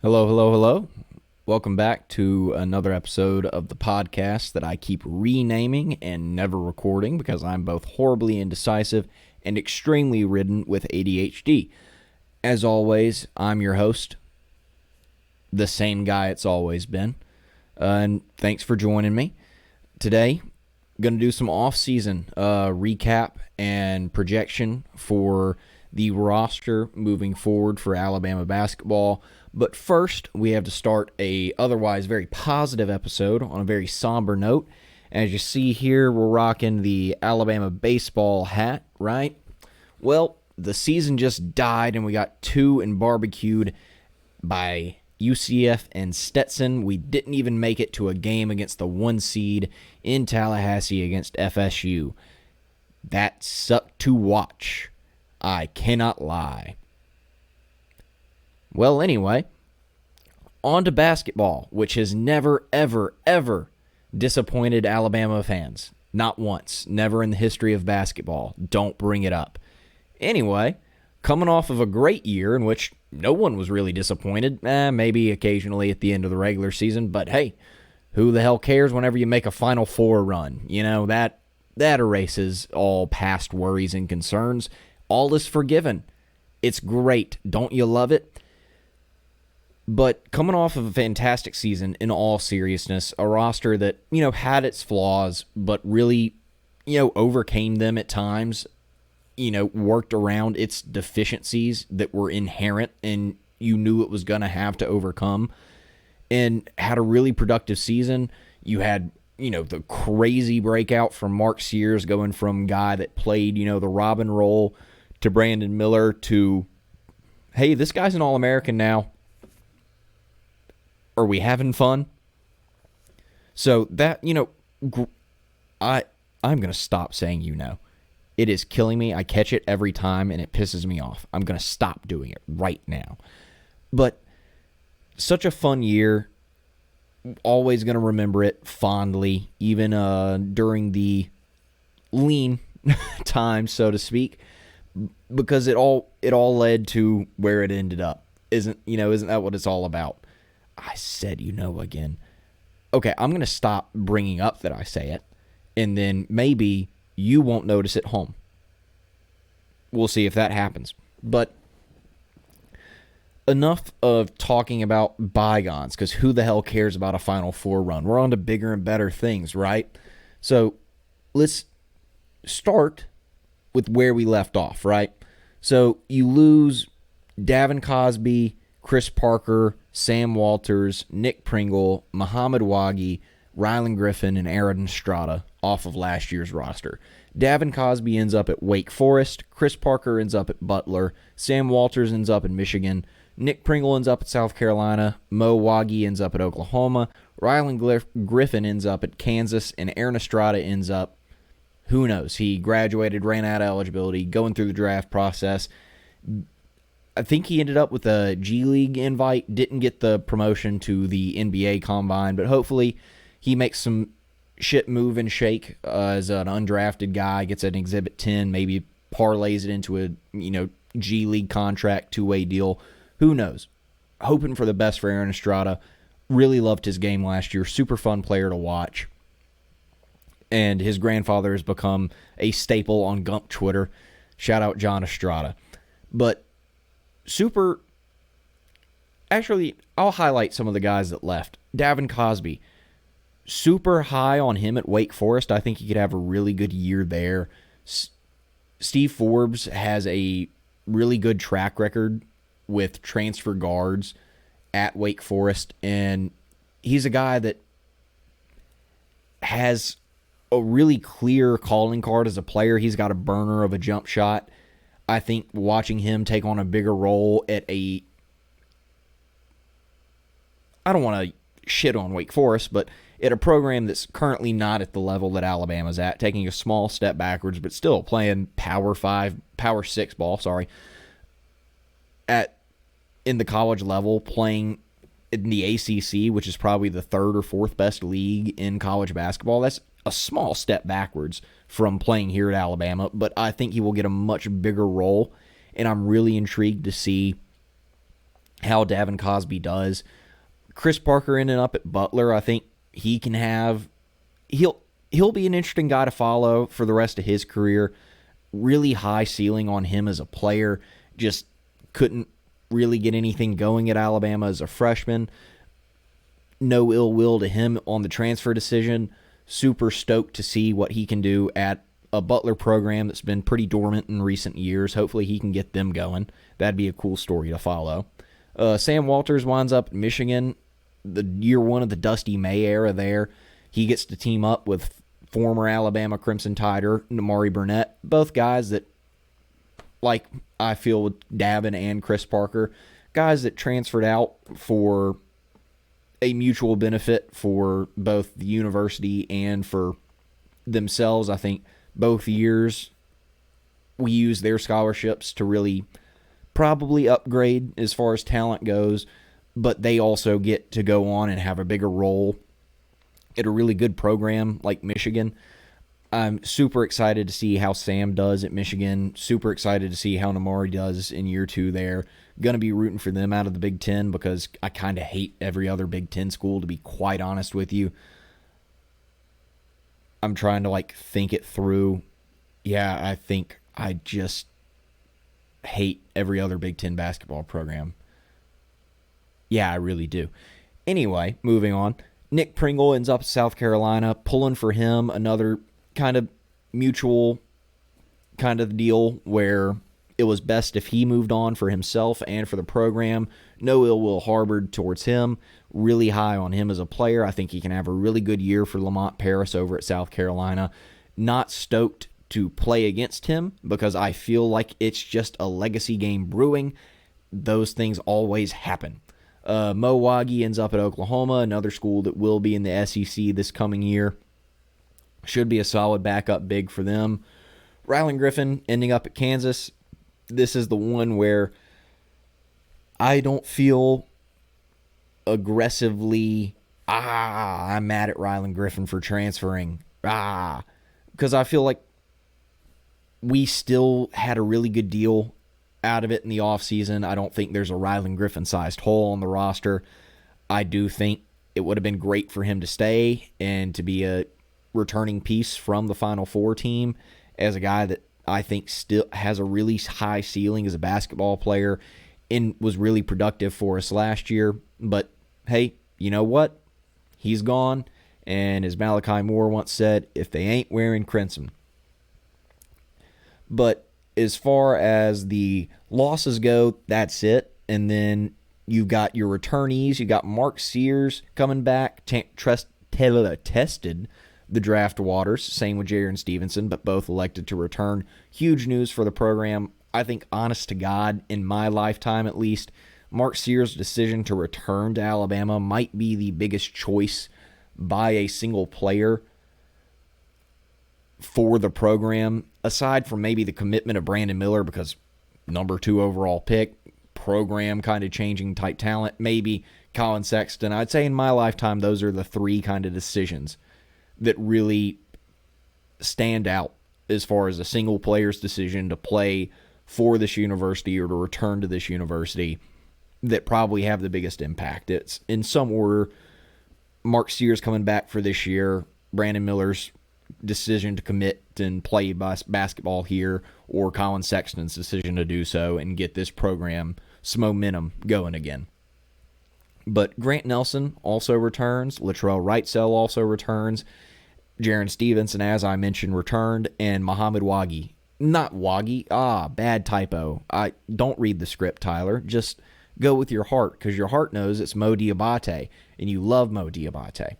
Hello, hello, hello. Welcome back to another episode of the podcast that I keep renaming and never recording because I'm both horribly indecisive and extremely ridden with ADHD. As always, I'm your host, the same guy it's always been. And thanks for joining me. Today, going to do some off-season recap and projection for the roster moving forward for Alabama basketball. But first, we have to start a otherwise very positive episode on a very somber note. As you see here, we're rocking the Alabama baseball hat, right? Well, the season just died, and we got two and barbecued by UCF and Stetson. We didn't even make it to a game against the 1 seed in Tallahassee against FSU. That sucked to watch. I cannot lie. Well, anyway, on to basketball, which has never, ever, ever disappointed Alabama fans. Not once. Never in the history of basketball. Don't bring it up. Anyway, coming off of a great year in which no one was really disappointed, maybe occasionally at the end of the regular season, but hey, who the hell cares whenever you make a Final Four run? You know, that erases all past worries and concerns. All is forgiven. It's great. Don't you love it? But coming off of a fantastic season, in all seriousness, a roster that, had its flaws, but really, overcame them at times, worked around its deficiencies that were inherent and you knew it was going to have to overcome, and had a really productive season. You had, the crazy breakout from Mark Sears going from guy that played, the Robin role to Brandon Miller to, hey, this guy's an All-American now. Are we having fun? So that, I'm going to stop saying It is killing me. I catch it every time, and it pisses me off. I'm going to stop doing it right now. But such a fun year. Always going to remember it fondly, even during the lean time, so to speak, because it all led to where it ended up. Isn't that what it's all about? I said again. Okay, I'm going to stop bringing up that I say it, and then maybe you won't notice at home. We'll see if that happens. But enough of talking about bygones, because who the hell cares about a Final Four run? We're on to bigger and better things, right? So let's start with where we left off, right? So you lose Davin Cosby, Chris Parker, Sam Walters, Nick Pringle, Muhammad Wagi, Rylan Griffin, and Aaron Estrada off of last year's roster. Davin Cosby ends up at Wake Forest. Chris Parker ends up at Butler. Sam Walters ends up in Michigan. Nick Pringle ends up at South Carolina. Mo Wagi ends up at Oklahoma. Rylan Griffin ends up at Kansas. And Aaron Estrada ends up, who knows? He graduated, ran out of eligibility, going through the draft process. I think he ended up with a G League invite, didn't get the promotion to the NBA Combine, but hopefully he makes some shit move and shake as an undrafted guy, gets an Exhibit 10, maybe parlays it into a G League contract, two-way deal. Who knows? Hoping for the best for Aaron Estrada. Really loved his game last year. Super fun player to watch. And his grandfather has become a staple on Gump Twitter. Shout out John Estrada. But actually, I'll highlight some of the guys that left. Davin Cosby, super high on him at Wake Forest. I think he could have a really good year there. Steve Forbes has a really good track record with transfer guards at Wake Forest, and he's a guy that has a really clear calling card as a player. He's got a burner of a jump shot. I think watching him take on a bigger role at I don't want to shit on Wake Forest, but at a program that's currently not at the level that Alabama's at, taking a small step backwards, but still playing Power 6 ball, in the college level, playing in the ACC, which is probably the third or fourth best league in college basketball. That's a small step backwards from playing here at Alabama, but I think he will get a much bigger role, and I'm really intrigued to see how Davin Cosby does. Chris Parker ending up at Butler, I think he can have he'll be an interesting guy to follow for the rest of his career. Really high ceiling on him as a player. Just couldn't really get anything going at Alabama as a freshman. No ill will to him on the transfer decision. Super stoked to see what he can do at a Butler program that's been pretty dormant in recent years. Hopefully he can get them going. That'd be a cool story to follow. Sam Walters winds up in Michigan, the year one of the Dusty May era there. He gets to team up with former Alabama Crimson Tider, Namari Burnett. Both guys that, like I feel with Davin and Chris Parker, guys that transferred out for a mutual benefit for both the university and for themselves. I think both years we used their scholarships to really probably upgrade as far as talent goes, but they also get to go on and have a bigger role at a really good program like Michigan. I'm super excited to see how Sam does at Michigan. Super excited to see how Namari does in year two there. Going to be rooting for them out of the Big Ten because I kind of hate every other Big Ten school, to be quite honest with you. I'm trying to think it through. Yeah, I think I just hate every other Big Ten basketball program. Yeah, I really do. Anyway, moving on. Nick Pringle ends up at South Carolina, pulling for him another kind of mutual kind of deal where it was best if he moved on for himself and for the program. No ill will harbored towards him. Really high on him as a player. I think he can have a really good year for Lamont Paris over at South Carolina. Not stoked to play against him because I feel like it's just a legacy game brewing. Those things always happen. Mo Waggy ends up at Oklahoma, another school that will be in the SEC this coming year. Should be a solid backup big for them. Rylan Griffin ending up at Kansas. This is the one where I don't feel aggressively, I'm mad at Rylan Griffin for transferring. Because I feel like we still had a really good deal out of it in the offseason. I don't think there's a Rylan Griffin-sized hole on the roster. I do think it would have been great for him to stay and to be a returning piece from the Final Four team as a guy that I think still has a really high ceiling as a basketball player and was really productive for us last year. But, hey, you know what? He's gone, and as Malachi Moore once said, if they ain't wearing crimson. But as far as the losses go, that's it. And then you've got your returnees. You got Mark Sears coming back, tested the draft waters. Same with Jaron Stevenson, but both elected to return. Huge news for the program. I think, honest to God, in my lifetime at least, Mark Sears' decision to return to Alabama might be the biggest choice by a single player for the program, aside from maybe the commitment of Brandon Miller because number 2 overall pick, program kind of changing type talent, maybe Colin Sexton. I'd say in my lifetime, those are the 3 kind of decisions that really stand out as far as a single player's decision to play for this university or to return to this university that probably have the biggest impact. It's in some order, Mark Sears coming back for this year, Brandon Miller's decision to commit and play basketball here, or Colin Sexton's decision to do so and get this program some momentum going again. But Grant Nelson also returns. Latrell Wrightsell also returns. Jaron Stevenson, as I mentioned, returned. And Muhammad Waggy. Not Waggy. Bad typo. I don't read the script, Tyler. Just go with your heart, because your heart knows it's Mo Diabate, and you love Mo Diabate.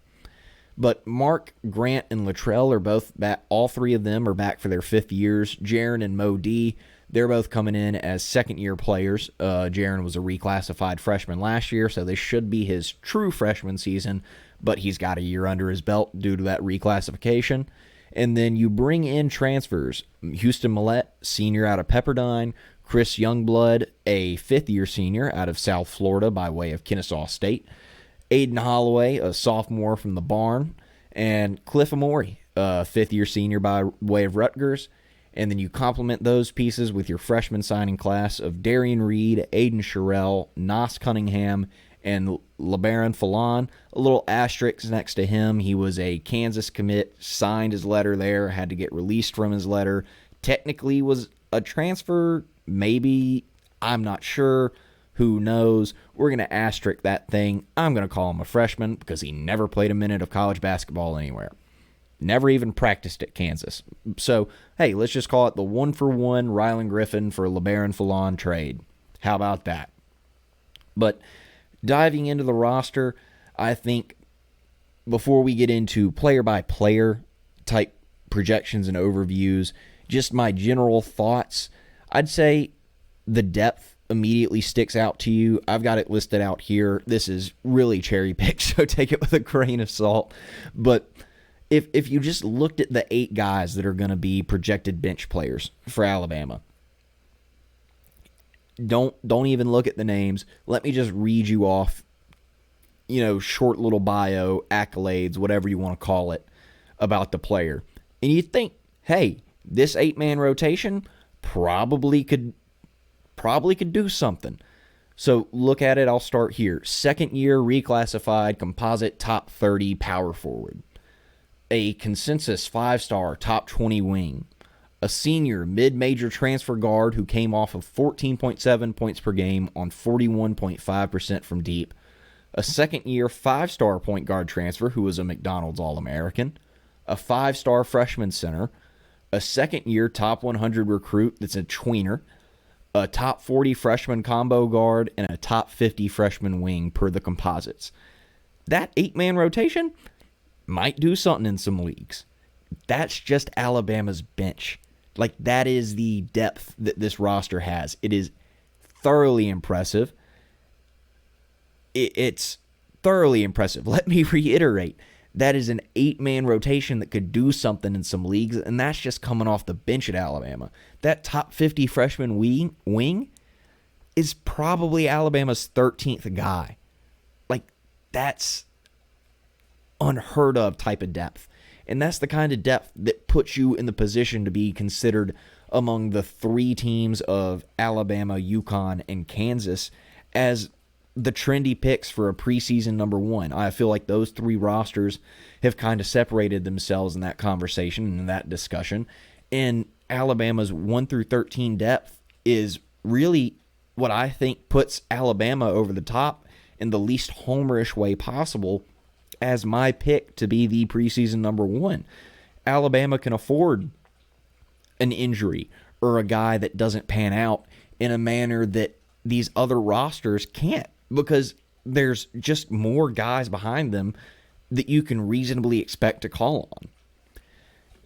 But Mark, Grant, and Latrell are both back. All 3 of them are back for their 5th years. Jaron and Mo D, they're both coming in as second-year players. Jaron was a reclassified freshman last year, so this should be his true freshman season, but he's got a year under his belt due to that reclassification. And then you bring in transfers. Houston Millette, senior out of Pepperdine. Chris Youngblood, a 5th-year senior out of South Florida by way of Kennesaw State. Aiden Holloway, a sophomore from the Barn. And Cliff Amori, a 5th-year senior by way of Rutgers. And then you complement those pieces with your freshman signing class of Darian Reed, Aiden Sherrill, Nas Cunningham, and LeBaron Fallon. A little asterisk next to him. He was a Kansas commit, signed his letter there, had to get released from his letter. Technically was a transfer, maybe, I'm not sure. Who knows? We're going to asterisk that thing. I'm going to call him a freshman because he never played a minute of college basketball anywhere. Never even practiced at Kansas. So, hey, let's just call it the 1-for-1 Rylan Griffin for LeBaron Fallon trade. How about that? But diving into the roster, I think before we get into player-by-player type projections and overviews, just my general thoughts, I'd say the depth immediately sticks out to you. I've got it listed out here. This is really cherry-picked, so take it with a grain of salt. But if you just looked at the 8 guys that are going to be projected bench players for Alabama, don't even look at the names. Let me just read you off, short little bio, accolades, whatever you want to call it, about the player. And you think, hey, this 8-man rotation probably could do something. So look at it. I'll start here. Second year reclassified composite top 30 power forward. A consensus 5-star top 20 wing. A senior mid-major transfer guard who came off of 14.7 points per game on 41.5% from deep. A second year 5-star point guard transfer who was a McDonald's All-American. A 5-star freshman center. A second year top 100 recruit that's a tweener. A top 40 freshman combo guard, and a top 50 freshman wing per the composites. That 8-man rotation might do something in some leagues. That's just Alabama's bench. Like, that is the depth that this roster has. It is thoroughly impressive. It's thoroughly impressive. Let me reiterate. That is an 8-man rotation that could do something in some leagues, and that's just coming off the bench at Alabama. That top 50 freshman wing is probably Alabama's 13th guy. Like, that's unheard of type of depth. And that's the kind of depth that puts you in the position to be considered among the 3 teams of Alabama, UConn, and Kansas as the trendy picks for a preseason number 1. I feel like those 3 rosters have kind of separated themselves in that conversation and in that discussion. And Alabama's 1 through 13 depth is really what I think puts Alabama over the top in the least homerish way possible as my pick to be the preseason number 1. Alabama can afford an injury or a guy that doesn't pan out in a manner that these other rosters can't, because there's just more guys behind them that you can reasonably expect to call on.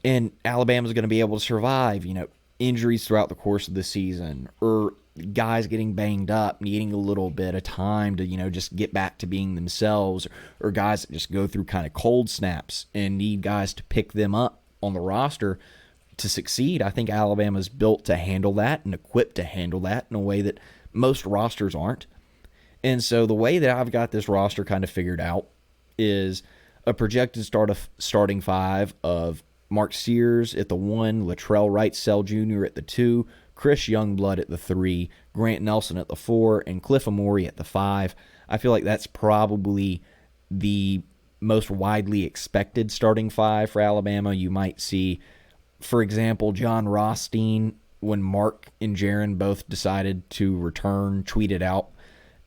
And Alabama's going to be able to survive, injuries throughout the course of the season, or guys getting banged up, needing a little bit of time to, just get back to being themselves, or guys that just go through kind of cold snaps and need guys to pick them up on the roster to succeed. I think Alabama's built to handle that and equipped to handle that in a way that most rosters aren't. And so the way that I've got this roster kind of figured out is a projected starting 5 of Mark Sears at the 1, Latrell Wright-Sell Jr. at the 2, Chris Youngblood at the 3, Grant Nelson at the 4, and Cliff Amori at the 5. I feel like that's probably the most widely expected starting 5 for Alabama. You might see, for example, John Rothstein, when Mark and Jaron both decided to return, tweeted out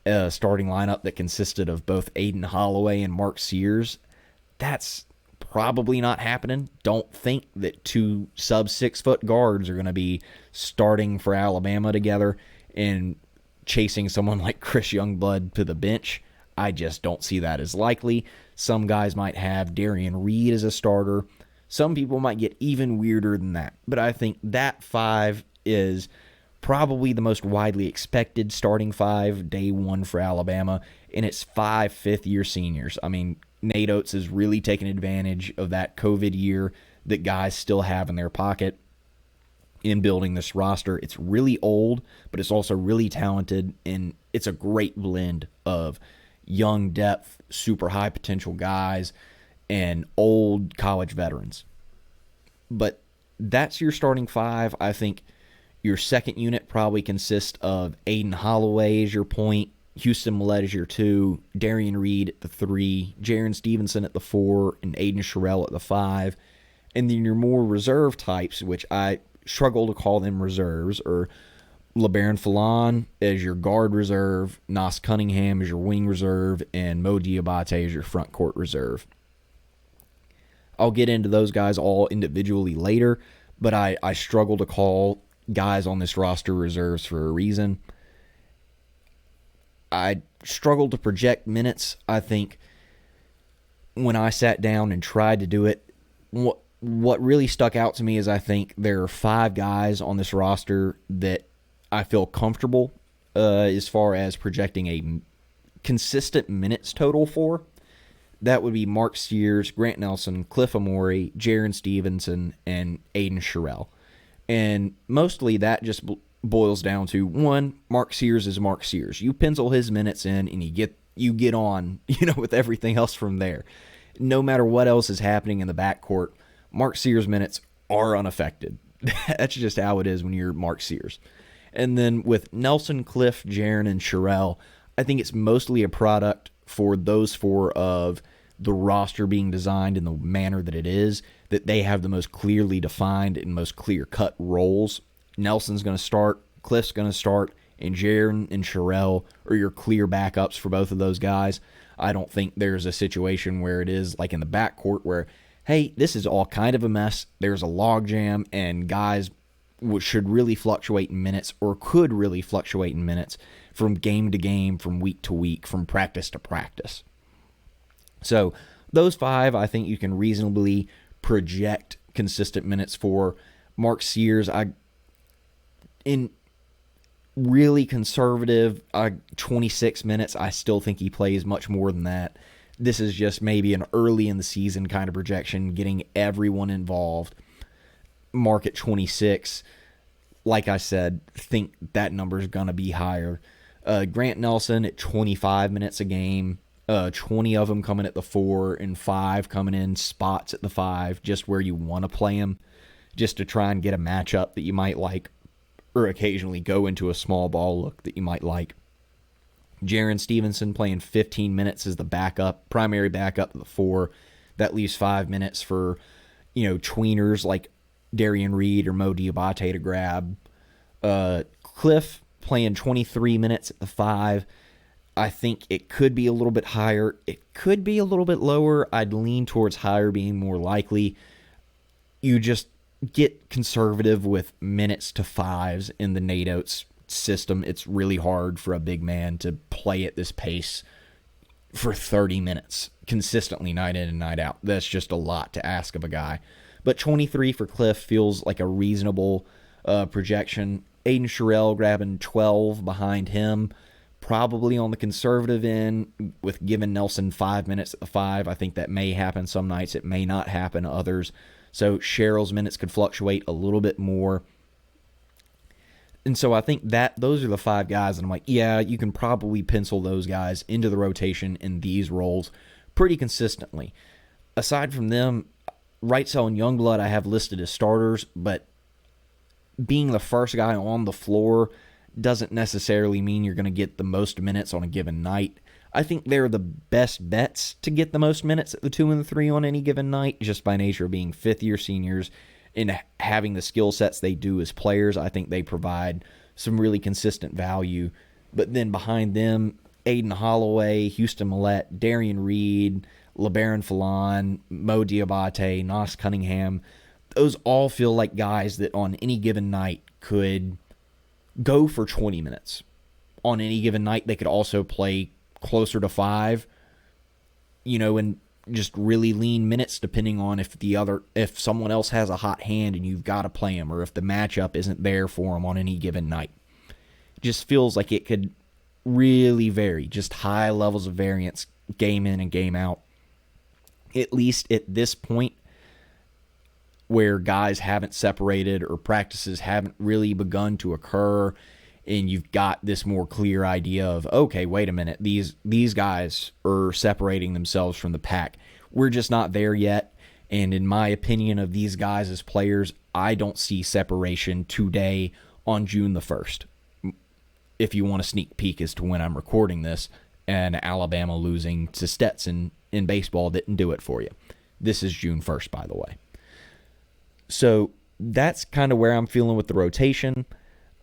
a starting lineup that consisted of both Aiden Holloway and Mark Sears. That's probably not happening. Don't think that 2 sub-6-foot guards are going to be starting for Alabama together and chasing someone like Chris Youngblood to the bench. I just don't see that as likely. Some guys might have Darian Reed as a starter. Some people might get even weirder than that. But I think that 5 is probably the most widely expected starting 5 day 1 for Alabama, and it's 5 fifth-year seniors. I mean, Nate Oates is really taking advantage of that COVID year that guys still have in their pocket in building this roster. It's really old, but it's also really talented, and it's a great blend of young depth, super high potential guys, and old college veterans. But that's your starting five. I think your second unit probably consists of Aiden Holloway as your point, Houston Millett as your 2, Darian Reed at the 3, Jaron Stevenson at the 4, and Aiden Sherrill at the 5. And then your more reserve types, which I struggle to call them reserves, are LeBaron Fallon as your guard reserve, Nas Cunningham as your wing reserve, and Mo Diabate as your front court reserve. I'll get into those guys all individually later, but I struggle to call guys on this roster reserves for a reason. I struggle to project minutes. I think when I sat down and tried to do it, what really stuck out to me is I think there are 5 guys on this roster that I feel comfortable as far as projecting a consistent minutes total for. That would be Mark Sears, Grant Nelson, Cliff Amore, Jaron Stevenson, and Aiden Sherrill. And mostly that just boils down to, one, Mark Sears is Mark Sears. You pencil his minutes in and you get on, with everything else from there. No matter what else is happening in the backcourt, Mark Sears' minutes are unaffected. That's just how it is when you're Mark Sears. And then with Nelson, Cliff, Jaron, and Sherrill, I think it's mostly a product for those 4 of the roster being designed in the manner that it is, that they have the most clearly defined and most clear-cut roles. Nelson's going to start, Cliff's going to start, and Jaron and Sherrill are your clear backups for both of those guys. I don't think there's a situation where it is like in the backcourt where, hey, this is all kind of a mess, there's a logjam, and guys should really fluctuate in minutes or could really fluctuate in minutes from game to game, from week to week, from practice to practice. So those 5, I think you can reasonably project consistent minutes for. Mark Sears, in really conservative 26 minutes, I still think he plays much more than that. This is just maybe an early in the season kind of projection, getting everyone involved. Mark at 26, like I said, think that number is going to be higher. Grant Nelson at 25 minutes a game, 20 of them coming at the 4 and 5 coming in spots at the 5, just where you want to play him, just to try and get a matchup that you might like, or occasionally go into a small ball look that you might like. Jaron Stevenson playing 15 minutes as the backup, primary backup at the 4. That leaves 5 minutes for, tweeners like Darian Reed or Mo Diabate to grab. Cliff playing 23 minutes at the 5. I think it could be a little bit higher. It could be a little bit lower. I'd lean towards higher being more likely. You just get conservative with minutes to 5s in the Nate Oates system. It's really hard for a big man to play at this pace for 30 minutes consistently night in and night out. That's just a lot to ask of a guy. But 23 for Cliff feels like a reasonable projection. Aiden Sherrill grabbing 12 behind him, probably on the conservative end, with giving Nelson 5 minutes at the 5. I think that may happen some nights. It may not happen others. So Sherrill's minutes could fluctuate a little bit more. And so I think that those are the 5 guys, and I'm like, yeah, you can probably pencil those guys into the rotation in these roles pretty consistently. Aside from them, Wrightsell and Youngblood I have listed as starters, but being the first guy on the floor doesn't necessarily mean you're going to get the most minutes on a given night. I think they're the best bets to get the most minutes at the 2 and the 3 on any given night, just by nature of being fifth-year seniors and having the skill sets they do as players. I think they provide some really consistent value. But then behind them, Aiden Holloway, Houston Millett, Darian Reed, LeBaron Fallon, Mo Diabate, Nas Cunningham, those all feel like guys that on any given night could go for 20 minutes. On any given night, they could also play closer to 5, and just really lean minutes depending on if someone else has a hot hand and you've got to play them, or if the matchup isn't there for them on any given night. It just feels like it could really vary, just high levels of variance game in and game out. At least at this point, where guys haven't separated or practices haven't really begun to occur, and you've got this more clear idea of, okay, wait a minute, these guys are separating themselves from the pack. We're just not there yet, And in my opinion of these guys as players, I don't see separation today on June the 1st. If you want a sneak peek as to when I'm recording this, and Alabama losing to Stetson in baseball didn't do it for you. This is June 1st, by the way. So that's kind of where I'm feeling with the rotation.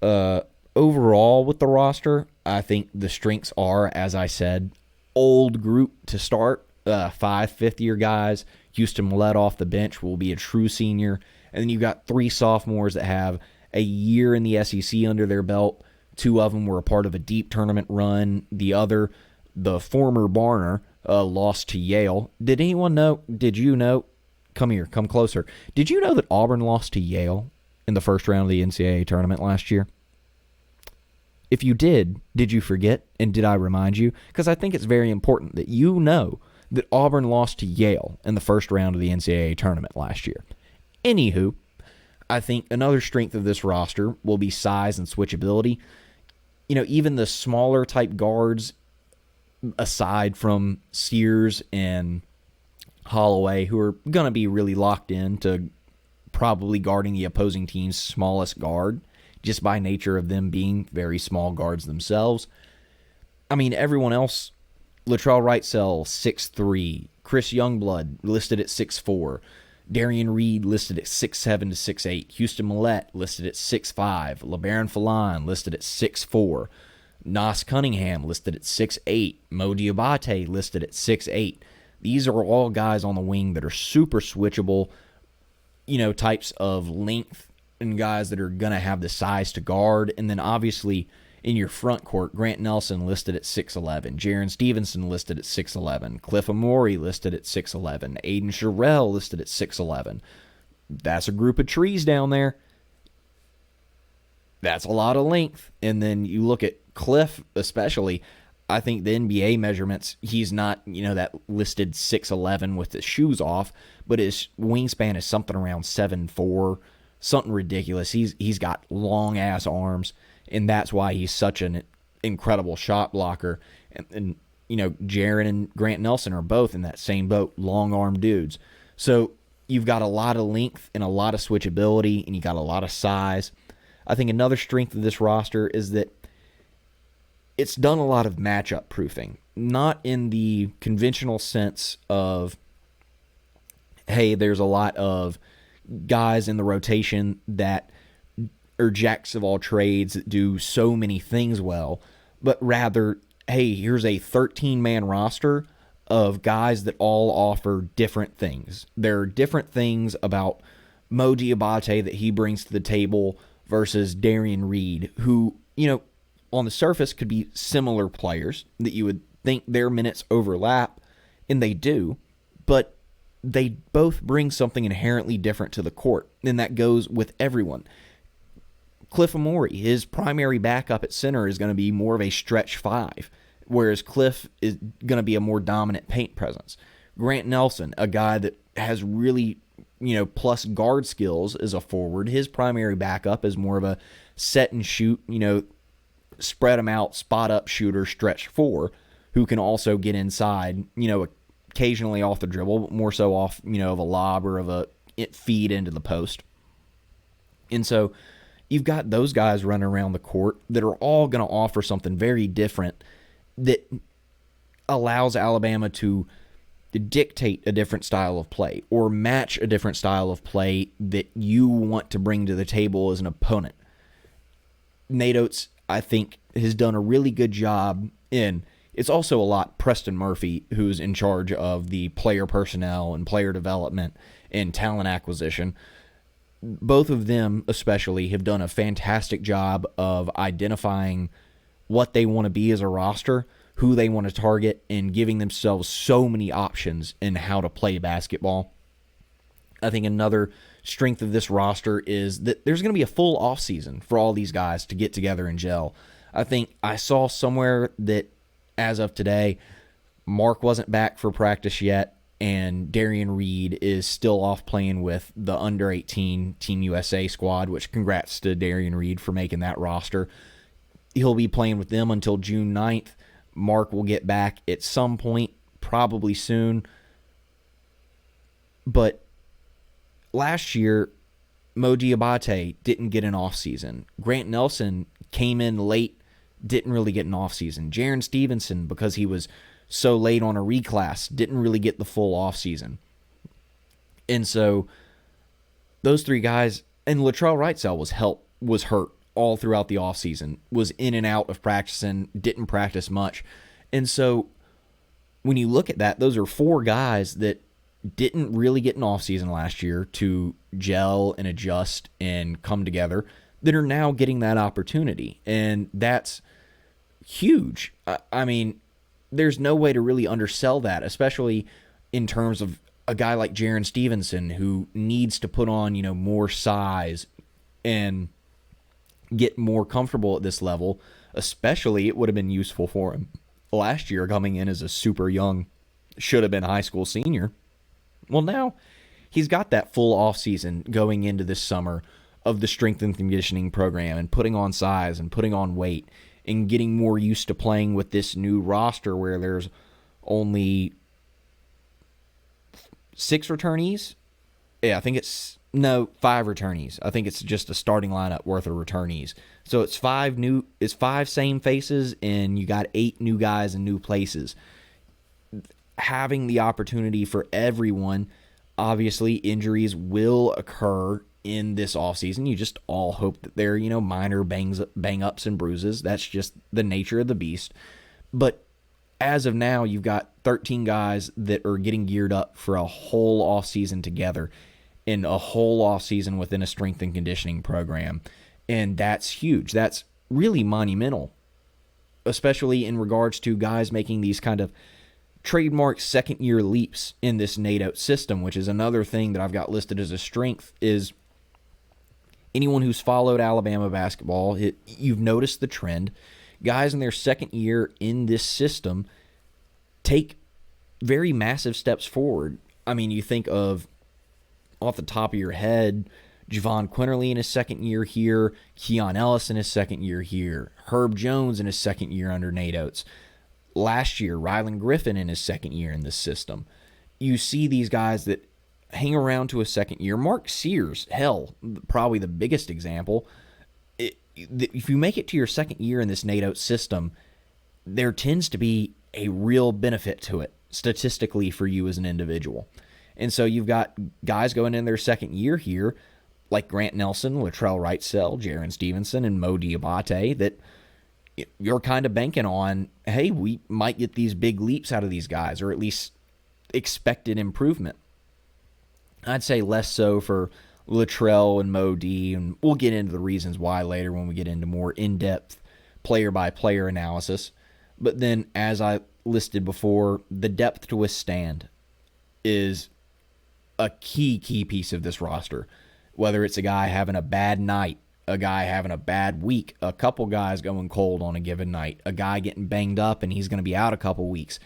Overall with the roster, I think the strengths are, as I said, old group to start. 5 fifth-year guys. Houston Millett off the bench will be a true senior. And then you've got 3 sophomores that have a year in the SEC under their belt. 2 of them were a part of a deep tournament run. The other, the former Barner, lost to Yale. Did anyone know? Did you know? Come here, come closer. Did you know that Auburn lost to Yale in the first round of the NCAA tournament last year? If you did you forget? And did I remind you? Because I think it's very important that you know that Auburn lost to Yale in the first round of the NCAA tournament last year. Anywho, I think another strength of this roster will be size and switchability. You know, even the smaller type guards, aside from Sears and Holloway, who are going to be really locked in to probably guarding the opposing team's smallest guard, just by nature of them being very small guards themselves. I mean, everyone else, Latrell Wrightsell, 6'3", Chris Youngblood listed at 6'4", Darian Reed listed at 6'7" to 6'8", Houston Millett listed at 6'5", LeBaron Fallon listed at 6'4", Nas Cunningham listed at 6'8", Mo Diabate listed at 6'8". These are all guys on the wing that are super switchable, you know, types of length and guys that are going to have the size to guard. And then obviously in your front court, Grant Nelson listed at 6'11", Jaron Stevenson listed at 6'11", Cliff Amori listed at 6'11", Aiden Sherrill listed at 6'11". That's a group of trees down there. That's a lot of length. And then you look at Cliff especially. I think the NBA measurements, he's not, you know, that listed 6'11" with his shoes off, but his wingspan is something around 7'4", something ridiculous. He's got long-ass arms, and that's why he's such an incredible shot blocker. And you know, Jaron and Grant Nelson are both in that same boat, long-armed dudes. So you've got a lot of length and a lot of switchability, and you got a lot of size. I think another strength of this roster is that it's done a lot of matchup proofing, not in the conventional sense of, hey, there's a lot of guys in the rotation that are jacks of all trades that do so many things well, but rather, hey, here's a 13-man roster of guys that all offer different things. There are different things about Mo Diabate that he brings to the table versus Darian Reed, who, you know, on the surface could be similar players that you would think their minutes overlap, and they do, but they both bring something inherently different to the court, and that goes with everyone. Cliff Amori, his primary backup at center is going to be more of a stretch 5, whereas Cliff is going to be a more dominant paint presence. Grant Nelson, a guy that has really, you know, plus guard skills as a forward, his primary backup is more of a set and shoot, you know, spread them out, spot up shooter, stretch 4, who can also get inside, you know, occasionally off the dribble, but more so off, you know, of a lob or of a feed into the post. And so you've got those guys running around the court that are all going to offer something very different that allows Alabama to dictate a different style of play or match a different style of play that you want to bring to the table as an opponent. Nate Oates, I think, has done a really good job in. It's also a lot Preston Murphy, who's in charge of the player personnel and player development and talent acquisition. Both of them especially have done a fantastic job of identifying what they want to be as a roster, who they want to target, and giving themselves so many options in how to play basketball. I think another strength of this roster is that there's going to be a full offseason for all these guys to get together and gel. I think I saw somewhere that as of today, Mark wasn't back for practice yet, and Darian Reed is still off playing with the under-18 Team USA squad, which congrats to Darian Reed for making that roster. He'll be playing with them until June 9th. Mark will get back at some point, probably soon. But last year, Mo Diabate didn't get an offseason. Grant Nelson came in late, didn't really get an offseason. Jaron Stevenson, because he was so late on a reclass, didn't really get the full offseason. And so those three guys, and Latrell Wrightsell was hurt all throughout the offseason, was in and out of practicing, didn't practice much. And so when you look at that, those are four guys that didn't really get an offseason last year to gel and adjust and come together that are now getting that opportunity. And that's huge. I mean, there's no way to really undersell that, especially in terms of a guy like Jaron Stevenson who needs to put on, more size and get more comfortable at this level. Especially, it would have been useful for him last year coming in as a super young, should have been high school senior. Well, now he's got that full offseason going into this summer of the strength and conditioning program and putting on size and putting on weight and getting more used to playing with this new roster where there's only 6 returnees. Yeah, I think it's 5 returnees. I think it's just a starting lineup worth of returnees. So it's 5 same faces, and you got 8 new guys in new places. Having the opportunity for everyone, obviously injuries will occur in this offseason. You just all hope that they're, minor bang-ups and bruises. That's just the nature of the beast. But as of now, you've got 13 guys that are getting geared up for a whole offseason together in a whole offseason within a strength and conditioning program. And that's huge. That's really monumental, especially in regards to guys making these kind of trademark second-year leaps in this NATO system, which is another thing that I've got listed as a strength. Is anyone who's followed Alabama basketball, you've noticed the trend. Guys in their second year in this system take very massive steps forward. I mean, you think of, off the top of your head, Javon Quinterly in his second year here, Keon Ellis in his second year here, Herb Jones in his second year under Nate Oates. Last year, Rylan Griffin in his second year in this system. You see these guys that hang around to a second year. Mark Sears, hell, probably the biggest example. If you make it to your second year in this Nate Oates system, there tends to be a real benefit to it statistically for you as an individual. And so you've got guys going in their second year here, like Grant Nelson, Latrell Wrightsell, Jaron Stevenson, and Mo Diabate, that you're kind of banking on, hey, we might get these big leaps out of these guys, or at least expected improvement. I'd say less so for Latrell and Mo D, and we'll get into the reasons why later when we get into more in-depth player-by-player analysis. But then, as I listed before, the depth to withstand is a key piece of this roster. Whether it's a guy having a bad night, a guy having a bad week, a couple guys going cold on a given night, a guy getting banged up and he's going to be out a couple weeks.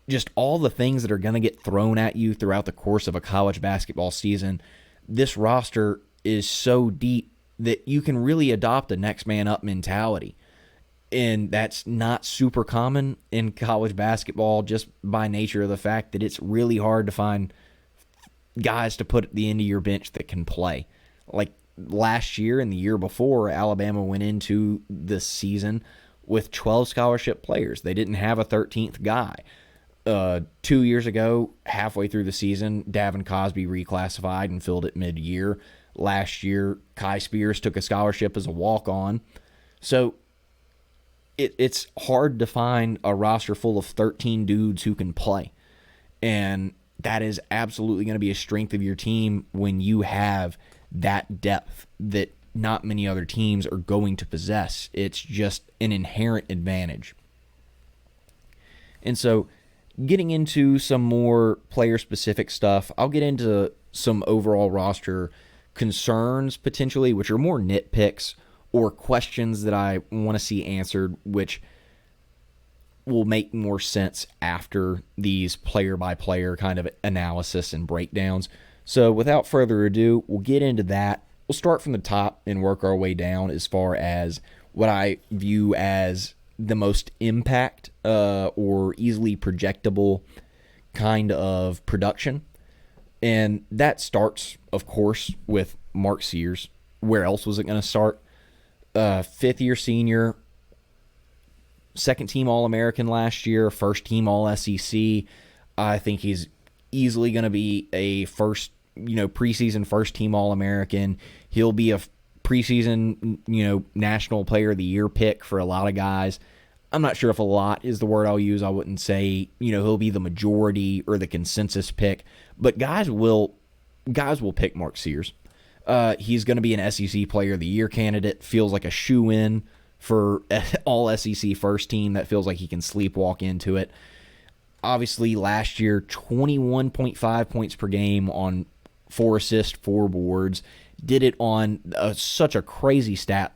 Just all the things that are going to get thrown at you throughout the course of a college basketball season. This roster is so deep that you can really adopt a next man up mentality. And that's not super common in college basketball just by nature of the fact that it's really hard to find guys to put at the end of your bench that can play. Like last year and the year before, Alabama went into the season with 12 scholarship players. They didn't have a 13th guy. 2 years ago, halfway through the season, Davin Cosby reclassified and filled it mid-year. Last year, Kai Spears took a scholarship as a walk-on. So it's hard to find a roster full of 13 dudes who can play. And that is absolutely going to be a strength of your team when you have that depth that not many other teams are going to possess. It's just an inherent advantage. And so getting into some more player-specific stuff, I'll get into some overall roster concerns potentially, which are more nitpicks or questions that I want to see answered, which will make more sense after these player-by-player kind of analysis and breakdowns. So without further ado, we'll get into that. We'll start from the top and work our way down as far as what I view as the most impact or easily projectable kind of production. And that starts, of course, with Mark Sears. Where else was it going to start? Fifth-year senior, second-team All-American last year, first-team All-SEC. I think he's easily going to be a preseason first-team All-American. He'll be a preseason, National Player of the Year pick for a lot of guys. I'm not sure if a lot is the word I'll use. I wouldn't say, he'll be the majority or the consensus pick, but guys will pick Mark Sears. He's going to be an SEC Player of the Year candidate. Feels like a shoe-in for all SEC first team. That feels like he can sleepwalk into it. Obviously, last year, 21.5 points per game on 4 assists, 4 boards. Did it on such a crazy stat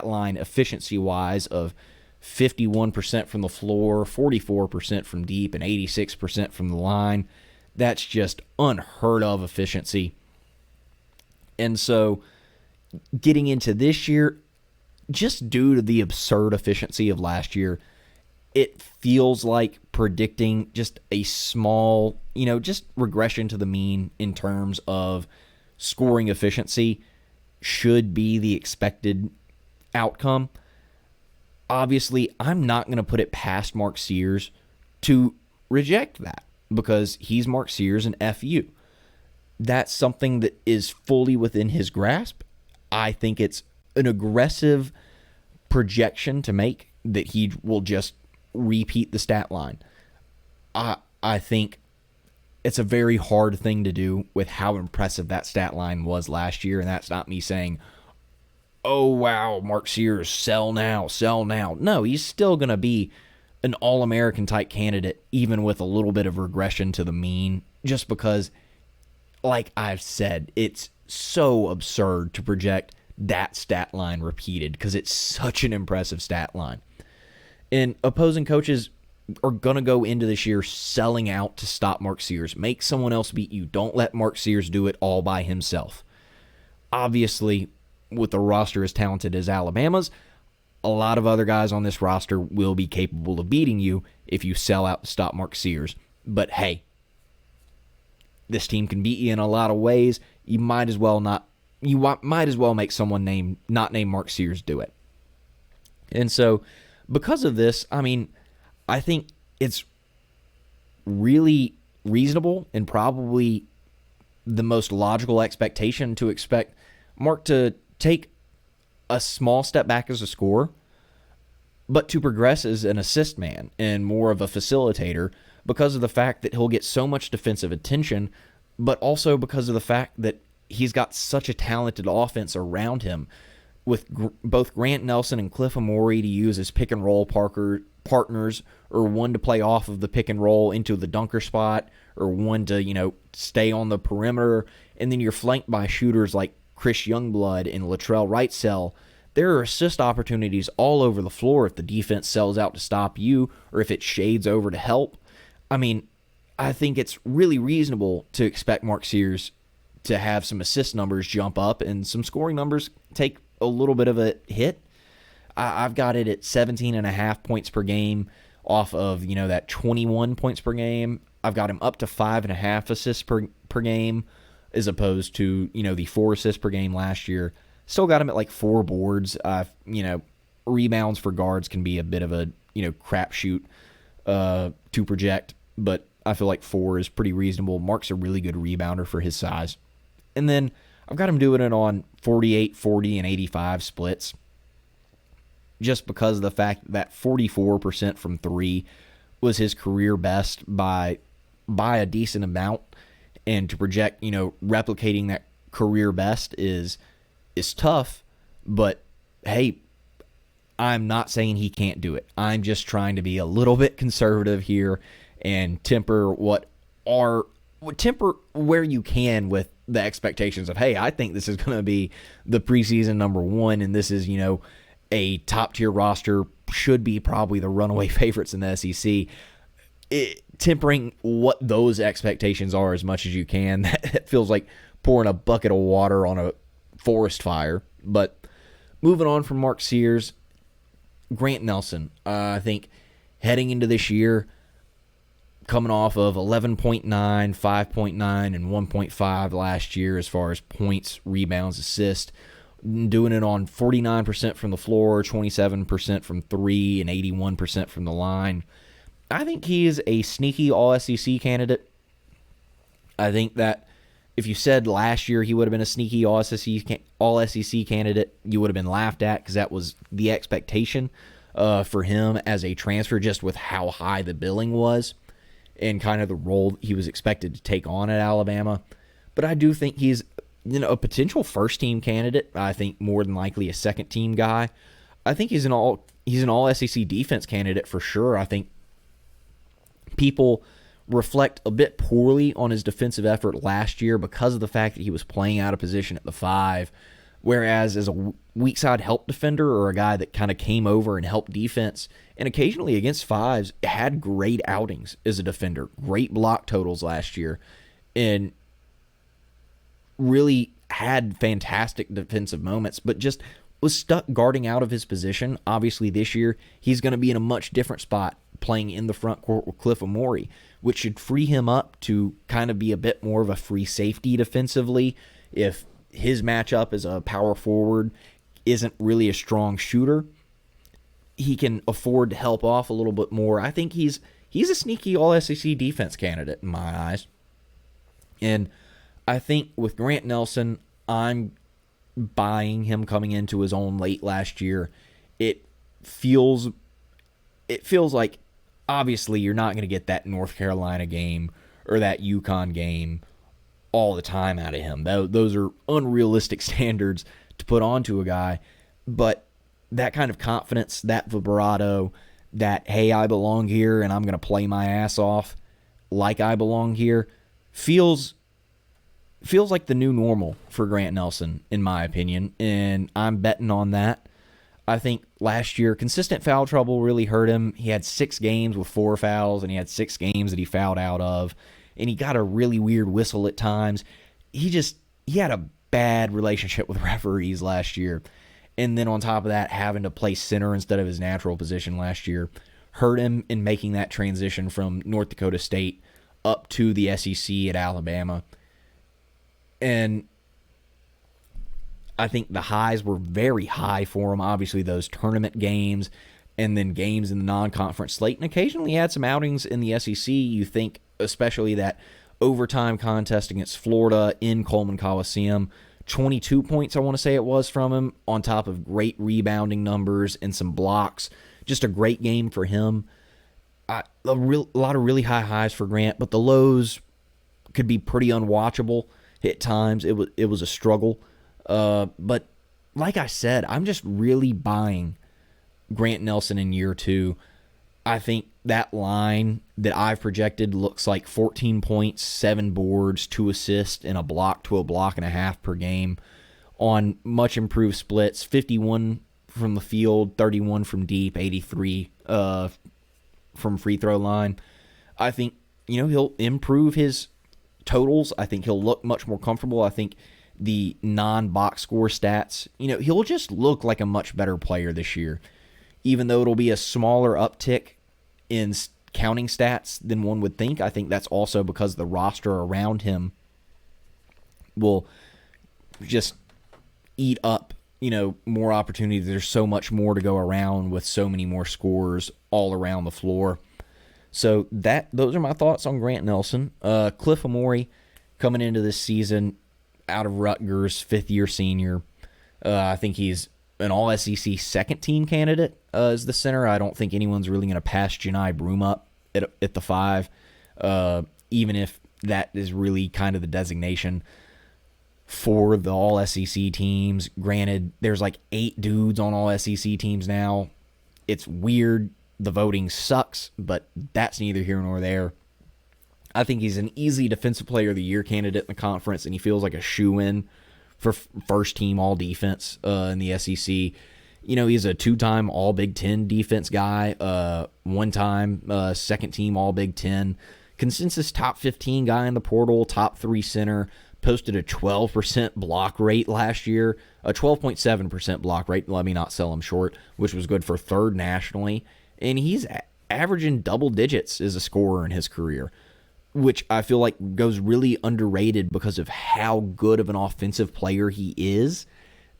line efficiency-wise of 51% from the floor, 44% from deep, and 86% from the line. That's just unheard of efficiency. And so getting into this year, just due to the absurd efficiency of last year, it feels like predicting just a small, just regression to the mean in terms of scoring efficiency should be the expected outcome. Obviously, I'm not going to put it past Mark Sears to reject that because he's Mark Sears and FU. That's something that is fully within his grasp. I think it's an aggressive projection to make that he will just repeat the stat line. I think it's a very hard thing to do with how impressive that stat line was last year, and that's not me saying, oh, wow, Mark Sears, sell now, sell now. No, he's still going to be an All-American type candidate, even with a little bit of regression to the mean, just because, like I've said, it's so absurd to project that stat line repeated because it's such an impressive stat line. And opposing coaches are going to go into this year selling out to stop Mark Sears. Make someone else beat you. Don't let Mark Sears do it all by himself. Obviously, with a roster as talented as Alabama's, a lot of other guys on this roster will be capable of beating you if you sell out to stop Mark Sears. But hey, this team can beat you in a lot of ways. You might as well make someone not named Mark Sears do it. And so, because of this, I think it's really reasonable and probably the most logical expectation to expect Mark to take a small step back as a scorer, but to progress as an assist man and more of a facilitator because of the fact that he'll get so much defensive attention, but also because of the fact that he's got such a talented offense around him with both Grant Nelson and Cliff Amore to use as pick and roll partners, or one to play off of the pick and roll into the dunker spot, or one to, stay on the perimeter. And then you're flanked by shooters like Chris Youngblood and Latrell Wrightsell. There are assist opportunities all over the floor if the defense sells out to stop you or if it shades over to help. I think it's really reasonable to expect Mark Sears to have some assist numbers jump up and some scoring numbers take a little bit of a hit. I've got it at 17.5 points per game off of, that 21 points per game. I've got him up to 5.5 assists per game as opposed to, the 4 assists per game last year. Still got him at like 4 boards. Rebounds for guards can be a bit of a, crapshoot to project, but I feel like 4 is pretty reasonable. Mark's a really good rebounder for his size. And then I've got him doing it on 48, 40, and 85 splits just because of the fact that 44% from 3 was his career best by a decent amount. And to project, replicating that career best is tough. But, hey, I'm not saying he can't do it. I'm just trying to be a little bit conservative here and temper where you can with the expectations of, hey, I think this is going to be the preseason number 1, and this is, a top-tier roster, should be probably the runaway favorites in the SEC. Tempering what those expectations are as much as you can. That feels like pouring a bucket of water on a forest fire. But moving on from Mark Sears, Grant Nelson, I think heading into this year, coming off of 11.9, 5.9, and 1.5 last year as far as points, rebounds, assists. Doing it on 49% from the floor, 27% from three, and 81% from the line. I think he is a sneaky All-SEC candidate. I think that if you said last year he would have been a sneaky All-SEC candidate, you would have been laughed at because that was the expectation for him as a transfer, just with how high the billing was and kind of the role he was expected to take on at Alabama. But I do think he's a potential first-team candidate. I think more than likely a second-team guy. I think he's an All-SEC defense candidate for sure. I think people reflect a bit poorly on his defensive effort last year because of the fact that he was playing out of position at the 5, whereas as a weak side help defender or a guy that kind of came over and helped defense and occasionally against 5s had great outings as a defender, great block totals last year, and really had fantastic defensive moments, but just was stuck guarding out of his position. Obviously this year he's going to be in a much different spot playing in the front court with Cliff Amore, which should free him up to kind of be a bit more of a free safety defensively. If his matchup as a power forward isn't really a strong shooter, he can afford to help off a little bit more. I think he's a sneaky All-SEC defense candidate in my eyes. And I think with Grant Nelson, I'm buying him coming into his own late last year. It feels like obviously you're not going to get that North Carolina game or that UConn game all the time out of him. Those are unrealistic standards to put onto a guy. But that kind of confidence, that vibrato, that, hey, I belong here and I'm going to play my ass off like I belong here, feels like the new normal for Grant Nelson, in my opinion, and I'm betting on that. I think last year, consistent foul trouble really hurt him. He had 6 games with 4 fouls, and he had 6 games that he fouled out of, and he got a really weird whistle at times. He had a bad relationship with referees last year, and then on top of that, having to play center instead of his natural position last year hurt him in making that transition from North Dakota State up to the SEC at Alabama. And I think the highs were very high for him. Obviously, those tournament games and then games in the non-conference slate. And occasionally he had some outings in the SEC. You think especially that overtime contest against Florida in Coleman Coliseum. 22 points, I want to say it was, from him, on top of great rebounding numbers and some blocks. Just a great game for him. A lot of really high highs for Grant, but the lows could be pretty unwatchable at times. It was a struggle. But like I said, I'm just really buying Grant Nelson in year 2. I think that line that I've projected looks like 14 points, 7 boards, 2 assists, and a block to a block and a half per game on much improved splits, 51 from the field, 31 from deep, 83 from free throw line. I think, he'll improve his totals. I think he'll look much more comfortable. I think the non-box score stats, he'll just look like a much better player this year. Even though it'll be a smaller uptick in counting stats than one would think, I think that's also because the roster around him will just eat up, more opportunities. There's so much more to go around with so many more scores all around the floor. So those are my thoughts on Grant Nelson. Cliff Amore coming into this season out of Rutgers, 5th-year senior. I think he's an All-SEC second-team candidate as the center. I don't think anyone's really going to pass Janai Broom up at the 5, even if that is really kind of the designation for the All-SEC teams. Granted, there's like 8 dudes on All-SEC teams now. It's weird. The voting sucks, but that's neither here nor there. I think he's an easy Defensive Player of the Year candidate in the conference, and he feels like a shoo-in for first-team All-Defense in the SEC. He's a 2-time All-Big Ten defense guy, 1-time second-team All-Big Ten, consensus top 15 guy in the portal, top 3 center, posted a 12% block rate last year, a 12.7% block rate, let me not sell him short, which was good for 3rd nationally. And he's averaging double digits as a scorer in his career, which I feel like goes really underrated because of how good of an offensive player he is,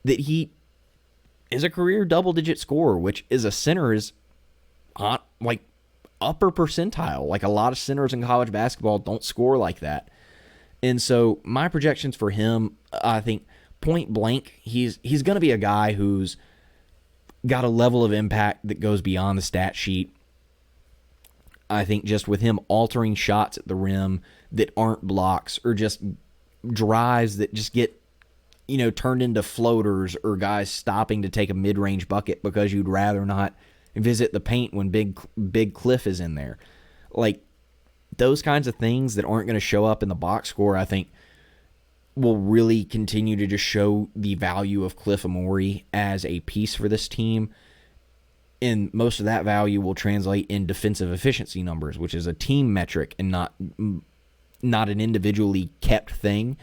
that he is a career double-digit scorer, which as a center is like upper percentile. Like a lot of centers in college basketball don't score like that. And so my projections for him, I think point blank, he's going to be a guy who's got a level of impact that goes beyond the stat sheet. I think just with him altering shots at the rim that aren't blocks or just drives that just get, turned into floaters, or guys stopping to take a mid-range bucket because you'd rather not visit the paint when Big Cliff is in there. Like, those kinds of things that aren't going to show up in the box score, I think, will really continue to just show the value of Cliff Amore as a piece for this team. And most of that value will translate in defensive efficiency numbers, which is a team metric and not an individually kept thing.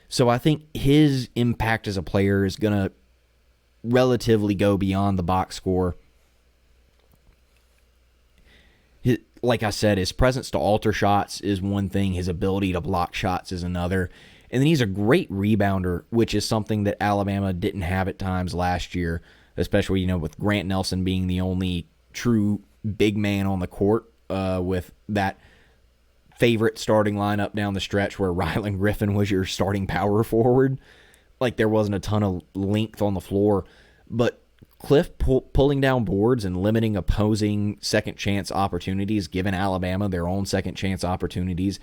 So I think his impact as a player is going to relatively go beyond the box score. Like I said, his presence to alter shots is one thing. His ability to block shots is another. And then he's a great rebounder, which is something that Alabama didn't have at times last year, especially, with Grant Nelson being the only true big man on the court, with that favorite starting lineup down the stretch where Rylan Griffin was your starting power forward. Like, there wasn't a ton of length on the floor. But Cliff pulling down boards and limiting opposing second chance opportunities, giving Alabama their own second chance opportunities,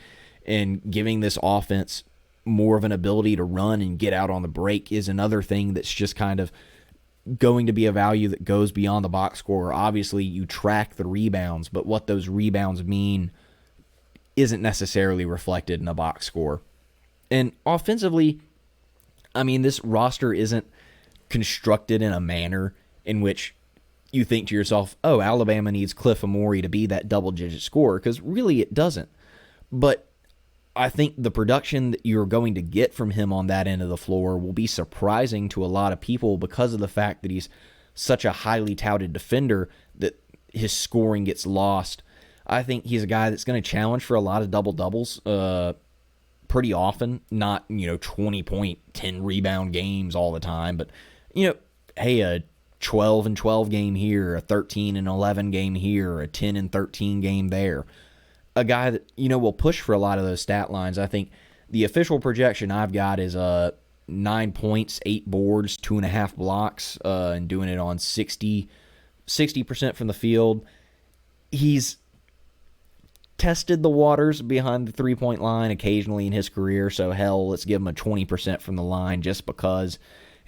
and giving this offense more of an ability to run and get out on the break is another thing that's just kind of going to be a value that goes beyond the box score. Obviously, you track the rebounds, but what those rebounds mean isn't necessarily reflected in a box score. And offensively, I mean, this roster isn't constructed in a manner in which you think to yourself, oh, Alabama needs Cliff Amore to be that double-digit scorer, because really it doesn't. But I think the production that you're going to get from him on that end of the floor will be surprising to a lot of people because of the fact that he's such a highly touted defender that his scoring gets lost. I think he's a guy that's going to challenge for a lot of double-doubles pretty often. Not, 20-point, 10-rebound games all the time, but, hey, a 12-12 game here, a 13-11 game here, a 10-13 game there. A guy that, will push for a lot of those stat lines. I think the official projection I've got is 9 points, 8 boards, 2.5 blocks, and doing it on 60% from the field. He's tested the waters behind the three-point line occasionally in his career, so hell, let's give him a 20% from the line just because,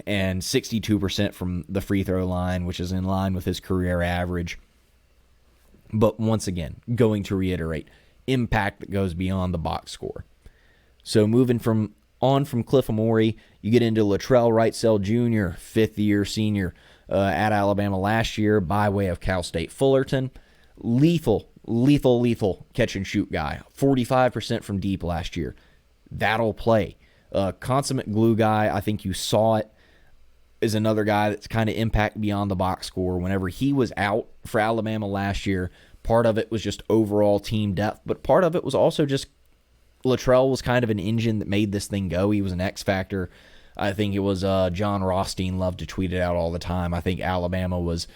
and 62% from the free throw line, which is in line with his career average. But once again, going to reiterate, impact that goes beyond the box score. So moving from Cliff Amore, you get into Latrell Wrightsell Jr., fifth-year senior at Alabama last year by way of Cal State Fullerton. Lethal catch-and-shoot guy. 45% from deep last year. That'll play. Consummate glue guy, I think you saw it, is another guy that's kind of impact beyond the box score. Whenever he was out for Alabama last year, part of it was just overall team depth, but part of it was also just Latrell was kind of an engine that made this thing go. He was an X factor. I think it was John Rothstein loved to tweet it out all the time. I think Alabama was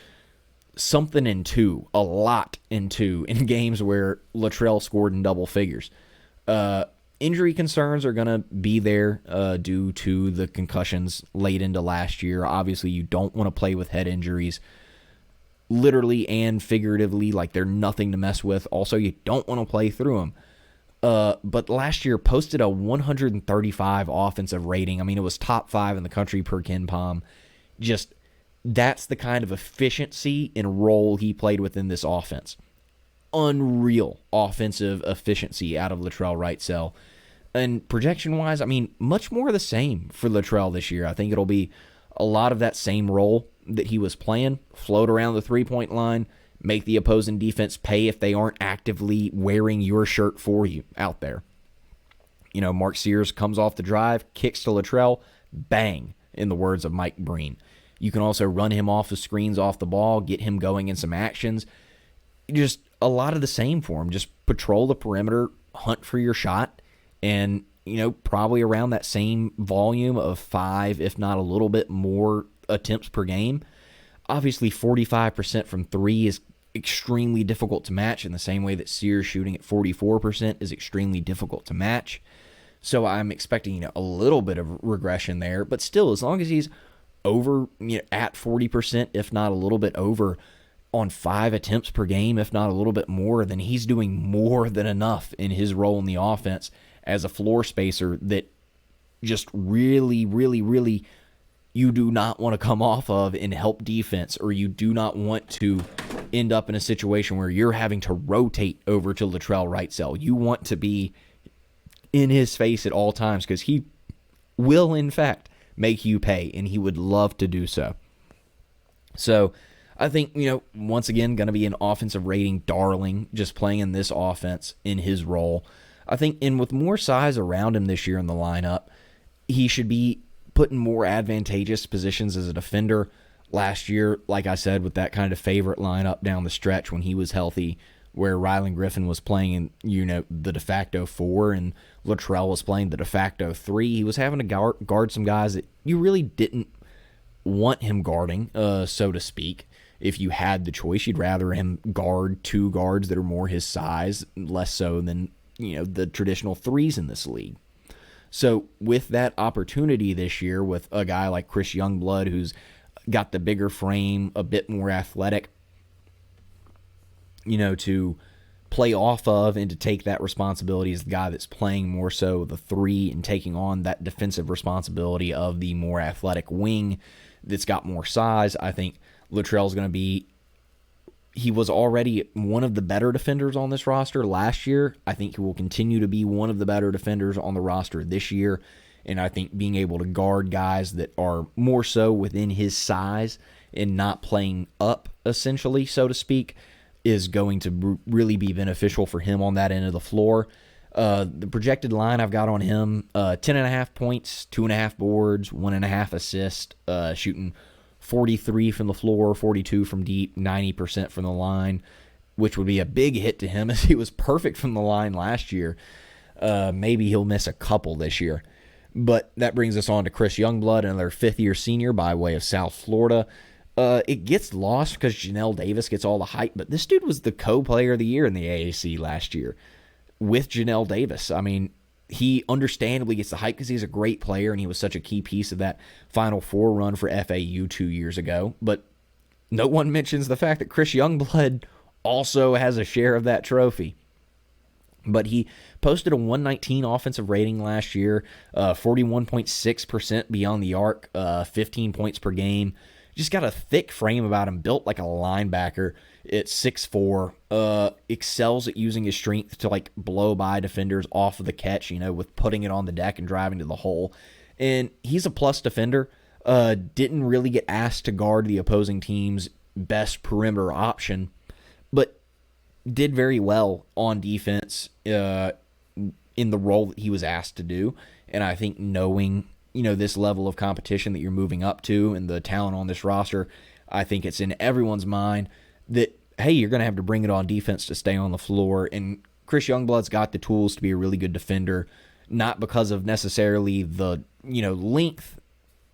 something in two, a lot in two, in games where Latrell scored in double figures. Injury concerns are going to be there due to the concussions late into last year. Obviously, you don't want to play with head injuries, literally and figuratively, like they're nothing to mess with. Also, you don't want to play through them. But last year posted a 135 offensive rating. I mean, it was top 5 in the country per KenPom. Just, that's the kind of efficiency and role he played within this offense. Unreal offensive efficiency out of Latrell Wrightsell. And projection-wise, I mean, much more of the same for Latrell this year. I think it'll be a lot of that same role that he was playing. Float around the three-point line, make the opposing defense pay if they aren't actively wearing your shirt for you out there. Mark Sears comes off the drive, kicks to Latrell, bang, in the words of Mike Breen. You can also run him off the screens off the ball, get him going in some actions. Just a lot of the same for him. Just patrol the perimeter, hunt for your shot, and, probably around that same volume of 5, if not a little bit more attempts per game. Obviously, 45% from 3 is extremely difficult to match in the same way that Sears shooting at 44% is extremely difficult to match. So I'm expecting, a little bit of regression there. But still, as long as he's over, at 40%, if not a little bit over, on 5 attempts per game, if not a little bit more, then he's doing more than enough in his role in the offense as a floor spacer that just really, really, really you do not want to come off of and help defense, or you do not want to end up in a situation where you're having to rotate over to Latrell Wrightsell. You want to be in his face at all times because he will, in fact, make you pay, and he would love to do so. So I think, once again, going to be an offensive rating darling, just playing in this offense in his role. I think, and with more size around him this year in the lineup, he should be put in more advantageous positions as a defender. Last year, like I said, with that kind of favorite lineup down the stretch when he was healthy, where Rylan Griffin was playing in, the de facto 4 and Latrell was playing the de facto 3, he was having to guard some guys that you really didn't want him guarding, so to speak. If you had the choice, you'd rather him guard 2 guards that are more his size, less so than, the traditional 3s in this league. So with that opportunity this year with a guy like Chris Youngblood, who's got the bigger frame, a bit more athletic, to play off of and to take that responsibility as the guy that's playing more so the 3 and taking on that defensive responsibility of the more athletic wing that's got more size, I think Latrell's going to be, he was already one of the better defenders on this roster last year. I think he will continue to be one of the better defenders on the roster this year. And I think being able to guard guys that are more so within his size and not playing up, essentially, so to speak, is going to really be beneficial for him on that end of the floor. The projected line I've got on him, 10.5 points, 2.5 boards, 1.5 assists, shooting 43 from the floor, 42 from deep, 90% from the line, which would be a big hit to him as he was perfect from the line last year. Maybe he'll miss a couple this year. But that brings us on to Chris Youngblood, another fifth-year senior by way of South Florida. It gets lost because Janelle Davis gets all the hype, but this dude was the co-player of the year in the AAC last year with Janelle Davis. I mean, he understandably gets the hype because he's a great player and he was such a key piece of that Final Four run for FAU 2 years ago. But no one mentions the fact that Chris Youngblood also has a share of that trophy. But he posted a 119 offensive rating last year, 41.6% beyond the arc, 15 points per game. Just got a thick frame about him, built like a linebacker at 6'4", excels at using his strength to blow by defenders off of the catch, with putting it on the deck and driving to the hole. And he's a plus defender. Didn't really get asked to guard the opposing team's best perimeter option, but did very well on defense in the role that he was asked to do. And I think knowing this level of competition that you're moving up to and the talent on this roster, I think it's in everyone's mind that, hey, you're going to have to bring it on defense to stay on the floor. And Chris Youngblood's got the tools to be a really good defender, not because of necessarily the, length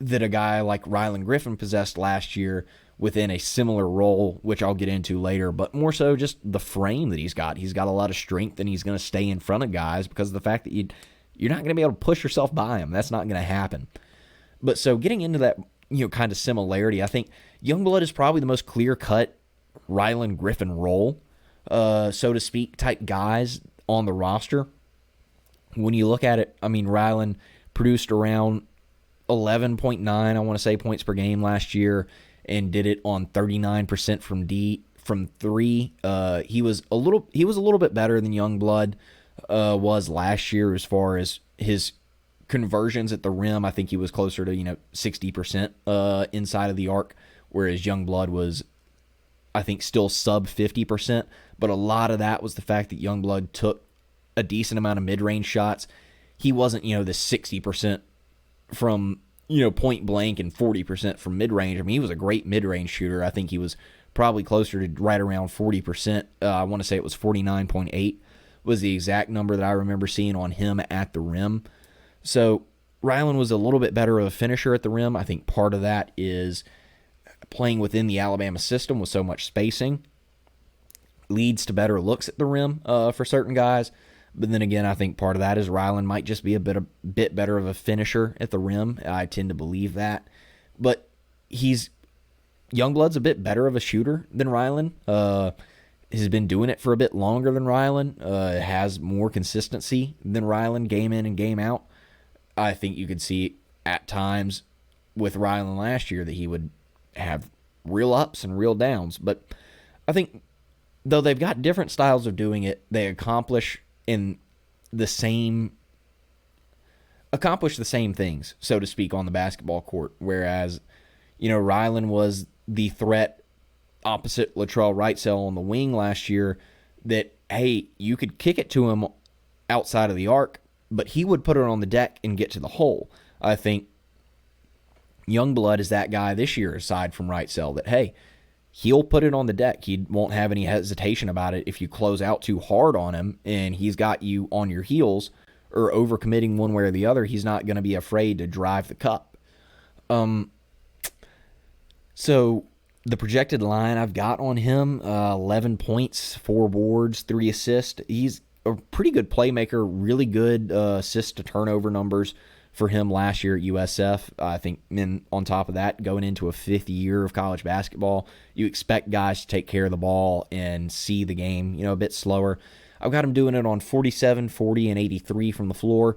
that a guy like Rylan Griffin possessed last year within a similar role, which I'll get into later, but more so just the frame that he's got. He's got a lot of strength and he's going to stay in front of guys because of the fact that you're not going to be able to push yourself by him. That's not going to happen. But so getting into that, kind of similarity, I think Youngblood is probably the most clear-cut Rylan Griffin role, so to speak, type guys on the roster. When you look at it, I mean, Rylan produced around 11.9, I want to say, points per game last year and did it on 39% from 3. He was a little bit better than Youngblood was last year as far as his conversions at the rim. I think he was closer to 60% inside of the arc, whereas Youngblood was, I think, still sub 50%. But a lot of that was the fact that Youngblood took a decent amount of mid-range shots. He wasn't the 60% from point blank and 40% from mid-range. I mean, he was a great mid-range shooter. I think he was probably closer to right around 40%. I want to say it was 49.8 was the exact number that I remember seeing on him at the rim. So Rylan was a little bit better of a finisher at the rim. I think part of that is playing within the Alabama system with so much spacing leads to better looks at the rim for certain guys. But then again, I think part of that is Rylan might just be a bit better of a finisher at the rim. I tend to believe that. But Youngblood's a bit better of a shooter than Rylan. Has been doing it for a bit longer than Rylan. Has more consistency than Rylan, game in and game out. I think you could see at times with Rylan last year that he would have real ups and real downs. But I think though they've got different styles of doing it, they accomplish the same things, so to speak, on the basketball court. Whereas, Rylan was the threat opposite Latrell Wrightsell on the wing last year that, hey, you could kick it to him outside of the arc, but he would put it on the deck and get to the hole. I think Youngblood is that guy this year, aside from Wrightsell, that, hey, he'll put it on the deck. He won't have any hesitation about it. If you close out too hard on him and he's got you on your heels or overcommitting one way or the other, he's not going to be afraid to drive the cup. So the projected line I've got on him, 11 points, 4 boards, 3 assists. He's a pretty good playmaker, really good assist to turnover numbers for him last year at USF. I think on top of that, going into a 5th year of college basketball, you expect guys to take care of the ball and see the game, a bit slower. I've got him doing it on 47, 40, and 83 from the floor.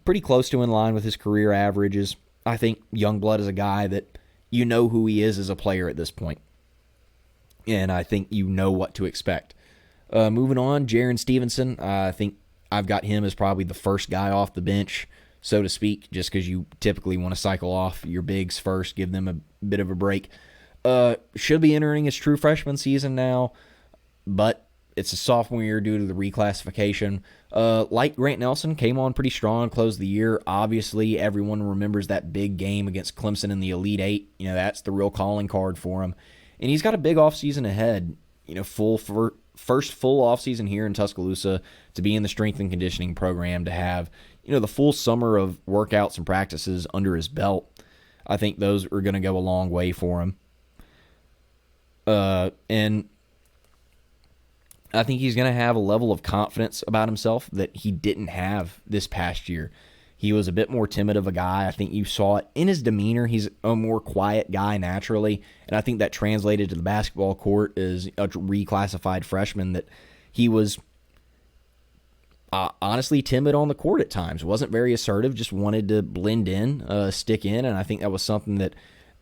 Pretty close to in line with his career averages. I think Youngblood is a guy that you know who he is as a player at this point. And I think you know what to expect. Moving on, Jaren Stevenson. I think I've got him as probably the first guy off the bench, so to speak, just because you typically want to cycle off your bigs first, give them a bit of a break. Should be entering his true freshman season now, but it's a sophomore year due to the reclassification. Like Grant Nelson, came on pretty strong, closed the year. Obviously, everyone remembers that big game against Clemson in the Elite Eight. That's the real calling card for him. And he's got a big offseason ahead. First full offseason here in Tuscaloosa, to be in the strength and conditioning program, to have the full summer of workouts and practices under his belt. I think those are going to go a long way for him. And I think he's going to have a level of confidence about himself that he didn't have this past year. He was a bit more timid of a guy. I think you saw it in his demeanor. He's a more quiet guy naturally, and I think that translated to the basketball court as a reclassified freshman, that he was honestly timid on the court at times. Wasn't very assertive, just wanted to blend in, stick in, and I think that was something that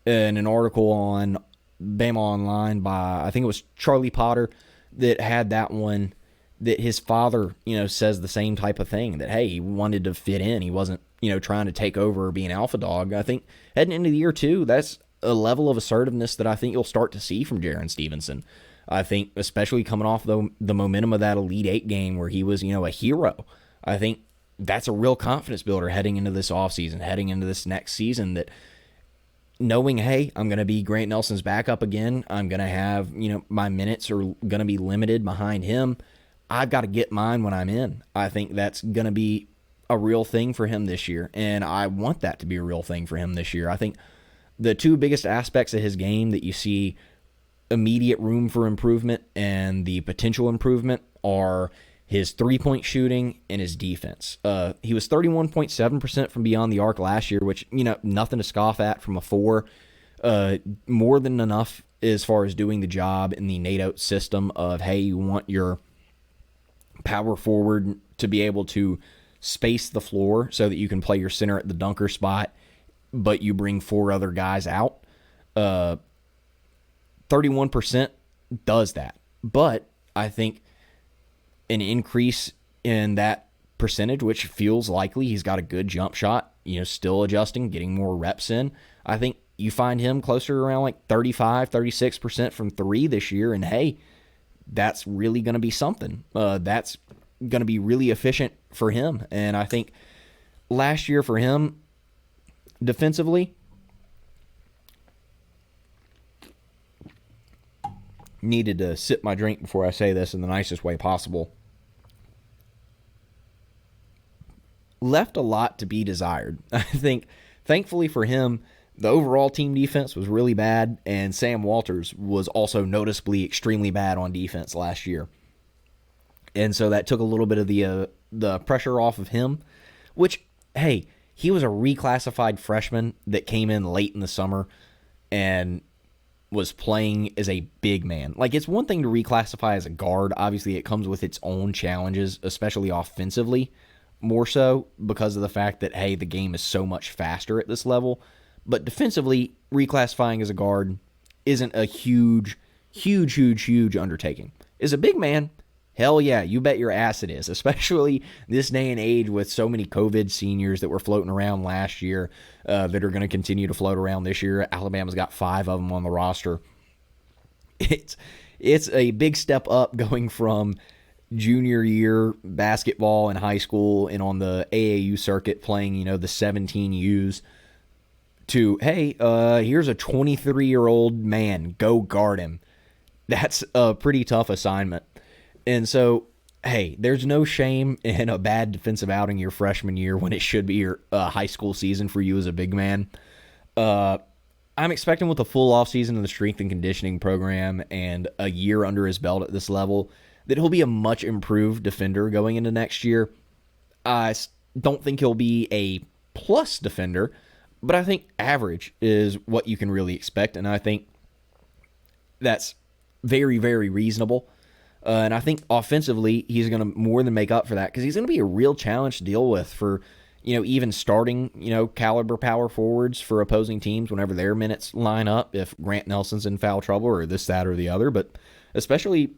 in an article on Bama Online by, I think it was Charlie Potter, that had that one, that his father, says the same type of thing, that, hey, he wanted to fit in. He wasn't, trying to take over or be an alpha dog. I think heading into the year 2, that's a level of assertiveness that I think you'll start to see from Jaren Stevenson. I think especially coming off the momentum of that Elite Eight game where he was, a hero. I think that's a real confidence builder heading into this offseason, heading into this next season, that knowing, hey, I'm going to be Grant Nelson's backup again. I'm going to have, my minutes are going to be limited behind him. I've got to get mine when I'm in. I think that's going to be a real thing for him this year, and I want that to be a real thing for him this year. I think the 2 biggest aspects of his game that you see immediate room for improvement and the potential improvement are his 3-point shooting and his defense. He was 31.7% from beyond the arc last year, which, nothing to scoff at from a 4. More than enough as far as doing the job in the Nate Oates system of, hey, you want your power forward to be able to space the floor so that you can play your center at the dunker spot, but you bring 4 other guys out. 31% does that. But I think an increase in that percentage, which feels likely, he's got a good jump shot, still adjusting, getting more reps in. I think you find him closer around like 35, 36% from 3 this year, and hey, that's really going to be something. That's going to be really efficient for him. And I think last year for him, defensively, Needed to sip my drink before I say this in the nicest way possible. Left a lot to be desired. I think, thankfully for him, the overall team defense was really bad, and Sam Walters was also noticeably extremely bad on defense last year. And so that took a little bit of the pressure off of him, which, hey, he was a reclassified freshman that came in late in the summer and was playing as a big man. Like, it's one thing to reclassify as a guard. Obviously, it comes with its own challenges, especially offensively, more so because of the fact that, hey, the game is so much faster at this level. But defensively, reclassifying as a guard isn't a huge undertaking. As a big man, hell yeah, you bet your ass it is, especially this day and age with so many COVID seniors that were floating around last year that are going to continue to float around this year. Alabama's got 5 of them on the roster. It's a big step up going from junior year basketball in high school and on the AAU circuit playing, the 17Us to, hey, here's a 23-year-old man, go guard him. That's a pretty tough assignment. And so, hey, there's no shame in a bad defensive outing your freshman year when it should be your high school season for you as a big man. I'm expecting with a full offseason in the strength and conditioning program and a year under his belt at this level that he'll be a much improved defender going into next year. I don't think he'll be a plus defender, but I think average is what you can really expect, and I think that's very, very reasonable. And I think offensively, he's going to more than make up for that because he's going to be a real challenge to deal with for, even starting, caliber power forwards for opposing teams whenever their minutes line up, if Grant Nelson's in foul trouble or this, that, or the other. But especially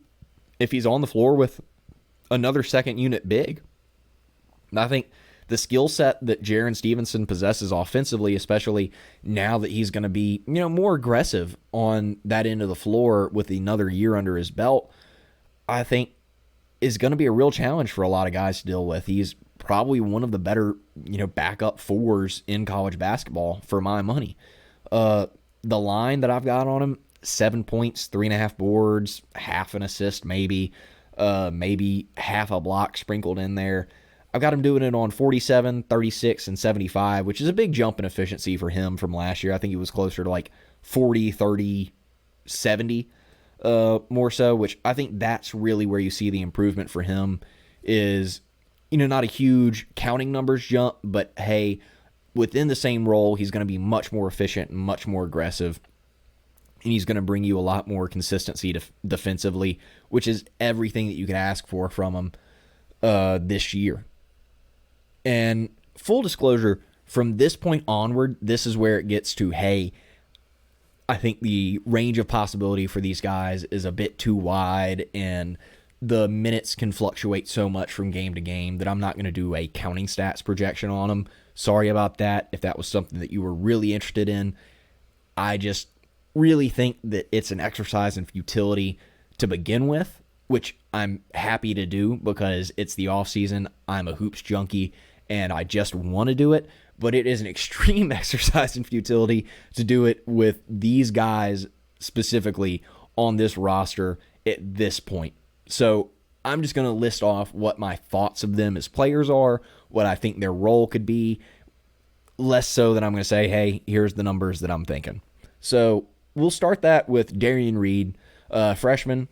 if he's on the floor with another second unit big. I think the skill set that Jaren Stevenson possesses offensively, especially now that he's going to be, more aggressive on that end of the floor with another year under his belt, I think is going to be a real challenge for a lot of guys to deal with. He's probably one of the better, backup fours in college basketball for my money. The line that I've got on him, 7 points, 3.5 boards, half an assist maybe half a block sprinkled in there. I've got him doing it on 47, 36, and 75, which is a big jump in efficiency for him from last year. I think he was closer to like 40, 30, 70. More so, which I think that's really where you see the improvement for him is, not a huge counting numbers jump, but hey, within the same role, he's going to be much more efficient and much more aggressive, and he's going to bring you a lot more consistency defensively, which is everything that you could ask for from him this year. And full disclosure, from this point onward, this is where it gets to, hey, I think the range of possibility for these guys is a bit too wide, and the minutes can fluctuate so much from game to game that I'm not going to do a counting stats projection on them. Sorry about that if that was something that you were really interested in. I just really think that it's an exercise in futility to begin with, which I'm happy to do because it's the offseason. I'm a hoops junkie, and I just want to do it. But it is an extreme exercise in futility to do it with these guys specifically on this roster at this point. So I'm just going to list off what my thoughts of them as players are, what I think their role could be, less so than I'm going to say, hey, here's the numbers that I'm thinking. So we'll start that with Darian Reed, freshman,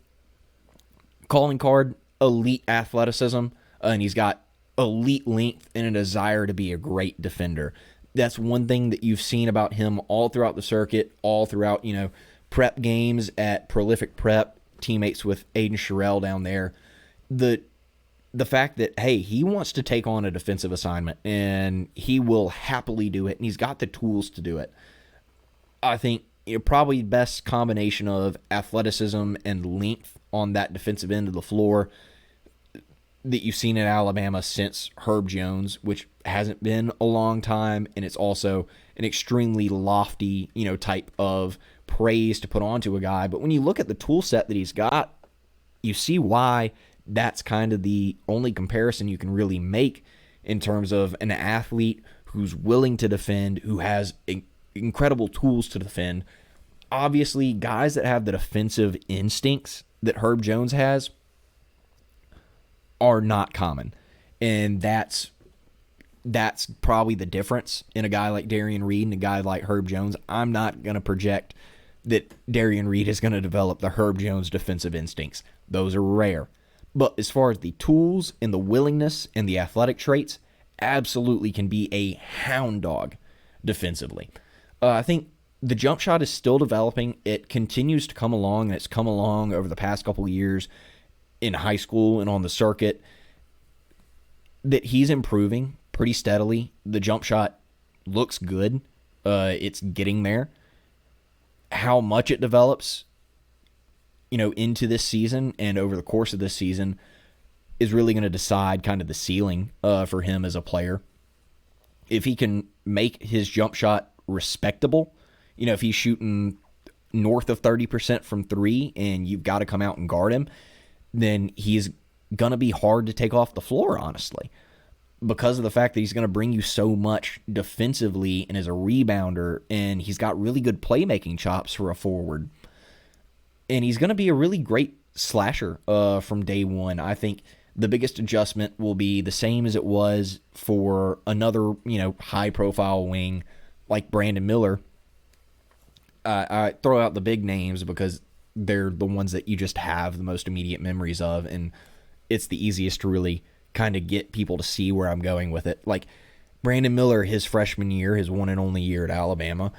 calling card, elite athleticism, and he's got elite length and a desire to be a great defender. That's one thing that you've seen about him all throughout the circuit, all throughout, prep games at Prolific Prep, teammates with Aiden Sherrill down there. The fact that, hey, he wants to take on a defensive assignment and he will happily do it, and he's got the tools to do it. I think probably best combination of athleticism and length on that defensive end of the floor that you've seen in Alabama since Herb Jones, which hasn't been a long time, and it's also an extremely lofty, type of praise to put onto a guy. But when you look at the tool set that he's got, you see why that's kind of the only comparison you can really make in terms of an athlete who's willing to defend, who has incredible tools to defend, obviously guys that have the defensive instincts that Herb Jones has are not common. And that's probably the difference in a guy like Darian Reed and a guy like Herb Jones. I'm not going to project that Darian Reed is going to develop the Herb Jones defensive instincts. Those are rare. But as far as the tools and the willingness and the athletic traits, absolutely can be a hound dog defensively. I think the jump shot is still developing. It continues to come along, and it's come along over the past couple of years in high school and on the circuit, that he's improving pretty steadily. The jump shot looks good. It's getting there. How much it develops, into this season and over the course of this season is really going to decide kind of the ceiling for him as a player. If he can make his jump shot respectable, if he's shooting north of 30% from three and you've got to come out and guard him, then he's going to be hard to take off the floor, honestly, because of the fact that he's going to bring you so much defensively and as a rebounder, and he's got really good playmaking chops for a forward. And he's going to be a really great slasher from day one. I think the biggest adjustment will be the same as it was for another, high-profile wing like Brandon Miller. I throw out the big names because they're the ones that you just have the most immediate memories of, and it's the easiest to really kind of get people to see where I'm going with it. Like Brandon Miller, his freshman year, his one and only year at Alabama,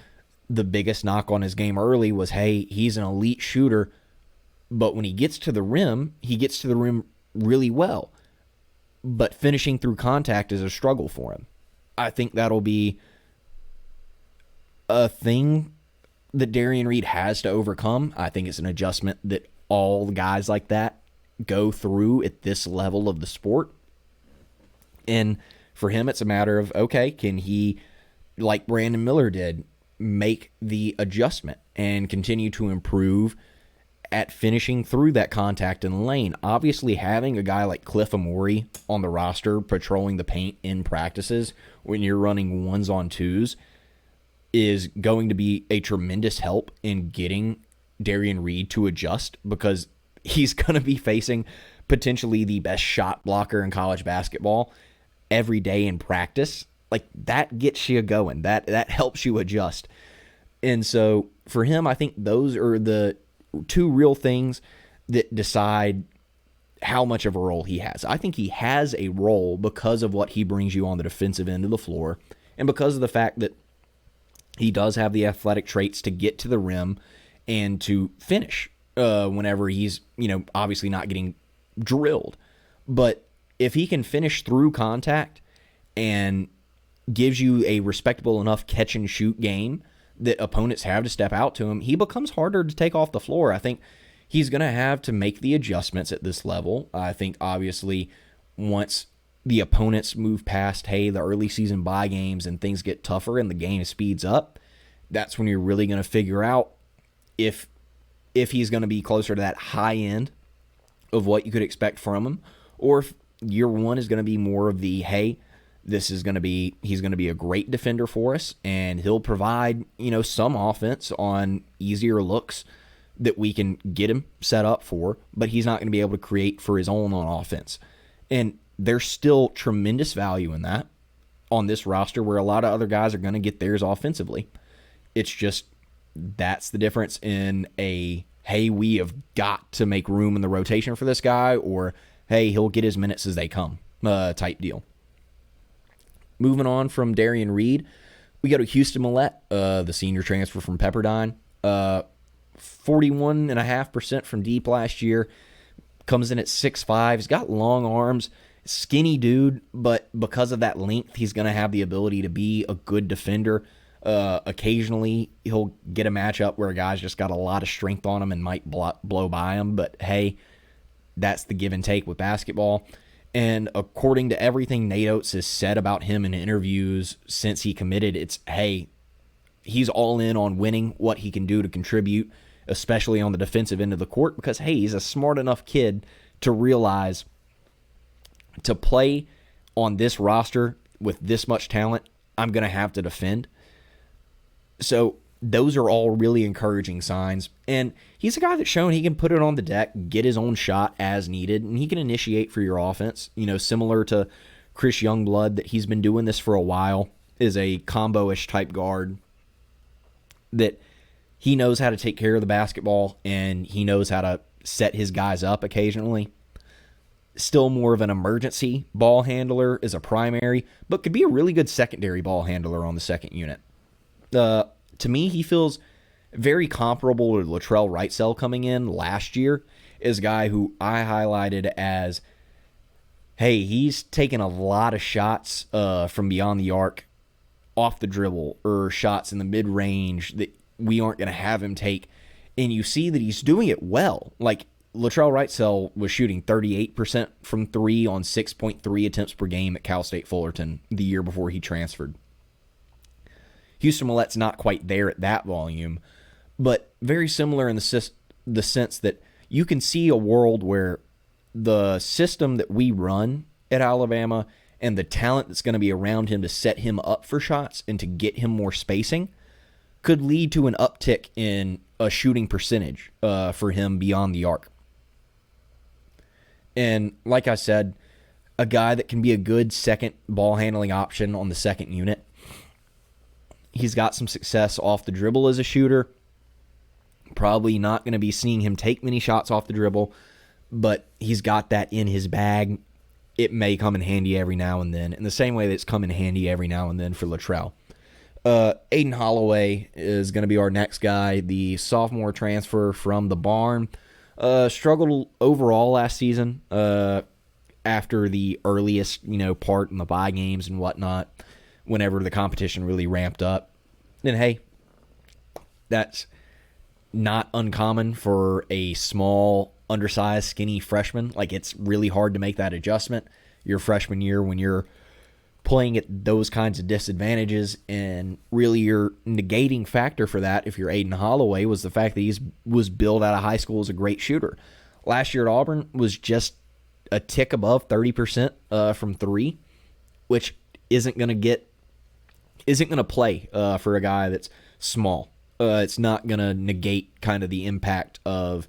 the biggest knock on his game early was, hey, he's an elite shooter, but when he gets to the rim really well. But finishing through contact is a struggle for him. I think that'll be a thing that Darian Reed has to overcome. I think it's an adjustment that all guys like that go through at this level of the sport. And for him, it's a matter of, okay, can he, like Brandon Miller did, make the adjustment and continue to improve at finishing through that contact in the lane. Obviously, having a guy like Cliff Amori on the roster patrolling the paint in practices when you're running ones on twos is going to be a tremendous help in getting Darian Reed to adjust, because he's going to be facing potentially the best shot blocker in college basketball every day in practice. Like, that gets you going. That helps you adjust. And so for him, I think those are the two real things that decide how much of a role he has. I think he has a role because of what he brings you on the defensive end of the floor, and because of the fact that he does have the athletic traits to get to the rim and to finish whenever he's, obviously not getting drilled. But if he can finish through contact and gives you a respectable enough catch and shoot game that opponents have to step out to him, he becomes harder to take off the floor. I think he's going to have to make the adjustments at this level. I think, obviously, once the opponents move past, hey, the early season bye games and things get tougher and the game speeds up, that's when you're really going to figure out if he's going to be closer to that high end of what you could expect from him, or if year one is going to be more of the, hey, he's going to be a great defender for us, and he'll provide, some offense on easier looks that we can get him set up for, but he's not going to be able to create for his own on offense. And there's still tremendous value in that on this roster, where a lot of other guys are going to get theirs offensively. It's just, that's the difference in a, hey, we have got to make room in the rotation for this guy, or, hey, he'll get his minutes as they come type deal. Moving on from Darian Reed, we go to Houston Millette, the senior transfer from Pepperdine. 41.5% from deep last year. Comes in at 6'5". He's got long arms. Skinny dude, but because of that length, he's going to have the ability to be a good defender. Occasionally, he'll get a matchup where a guy's just got a lot of strength on him and might blow by him. But, hey, that's the give and take with basketball. And according to everything Nate Oates has said about him in interviews since he committed, it's, hey, he's all in on winning, what he can do to contribute, especially on the defensive end of the court, because, hey, he's a smart enough kid to realize to play on this roster with this much talent, I'm going to have to defend. So those are all really encouraging signs. And he's a guy that's shown he can put it on the deck, get his own shot as needed, and he can initiate for your offense. Similar to Chris Youngblood, that he's been doing this for a while, is a combo-ish type guard that he knows how to take care of the basketball and he knows how to set his guys up occasionally. Still more of an emergency ball handler as a primary, but could be a really good secondary ball handler on the second unit. To me, he feels very comparable to Latrell Wrightsell coming in last year, as a guy who I highlighted as, hey, he's taken a lot of shots from beyond the arc, off the dribble, or shots in the mid-range that we aren't going to have him take. And you see that he's doing it well. Like, Latrell Wrightsell was shooting 38% from three on 6.3 attempts per game at Cal State Fullerton the year before he transferred. Houston Millette's not quite there at that volume, but very similar in the sense that you can see a world where the system that we run at Alabama and the talent that's going to be around him to set him up for shots and to get him more spacing could lead to an uptick in a shooting percentage for him beyond the arc. And like I said, a guy that can be a good second ball handling option on the second unit. He's got some success off the dribble as a shooter. Probably not going to be seeing him take many shots off the dribble, but he's got that in his bag. It may come in handy every now and then, in the same way that it's come in handy every now and then for Latrell. Aiden Holloway is going to be our next guy, the sophomore transfer from the Barn. Struggled overall last season after the earliest, part in the bye games and whatnot, whenever the competition really ramped up. And hey, that's not uncommon for a small, undersized, skinny freshman. Like, it's really hard to make that adjustment your freshman year when you're playing at those kinds of disadvantages, and really your negating factor for that, if you're Aiden Holloway, was the fact that he was billed out of high school as a great shooter. Last year at Auburn was just a tick above 30% from three, which isn't going to play for a guy that's small. It's not going to negate kind of the impact of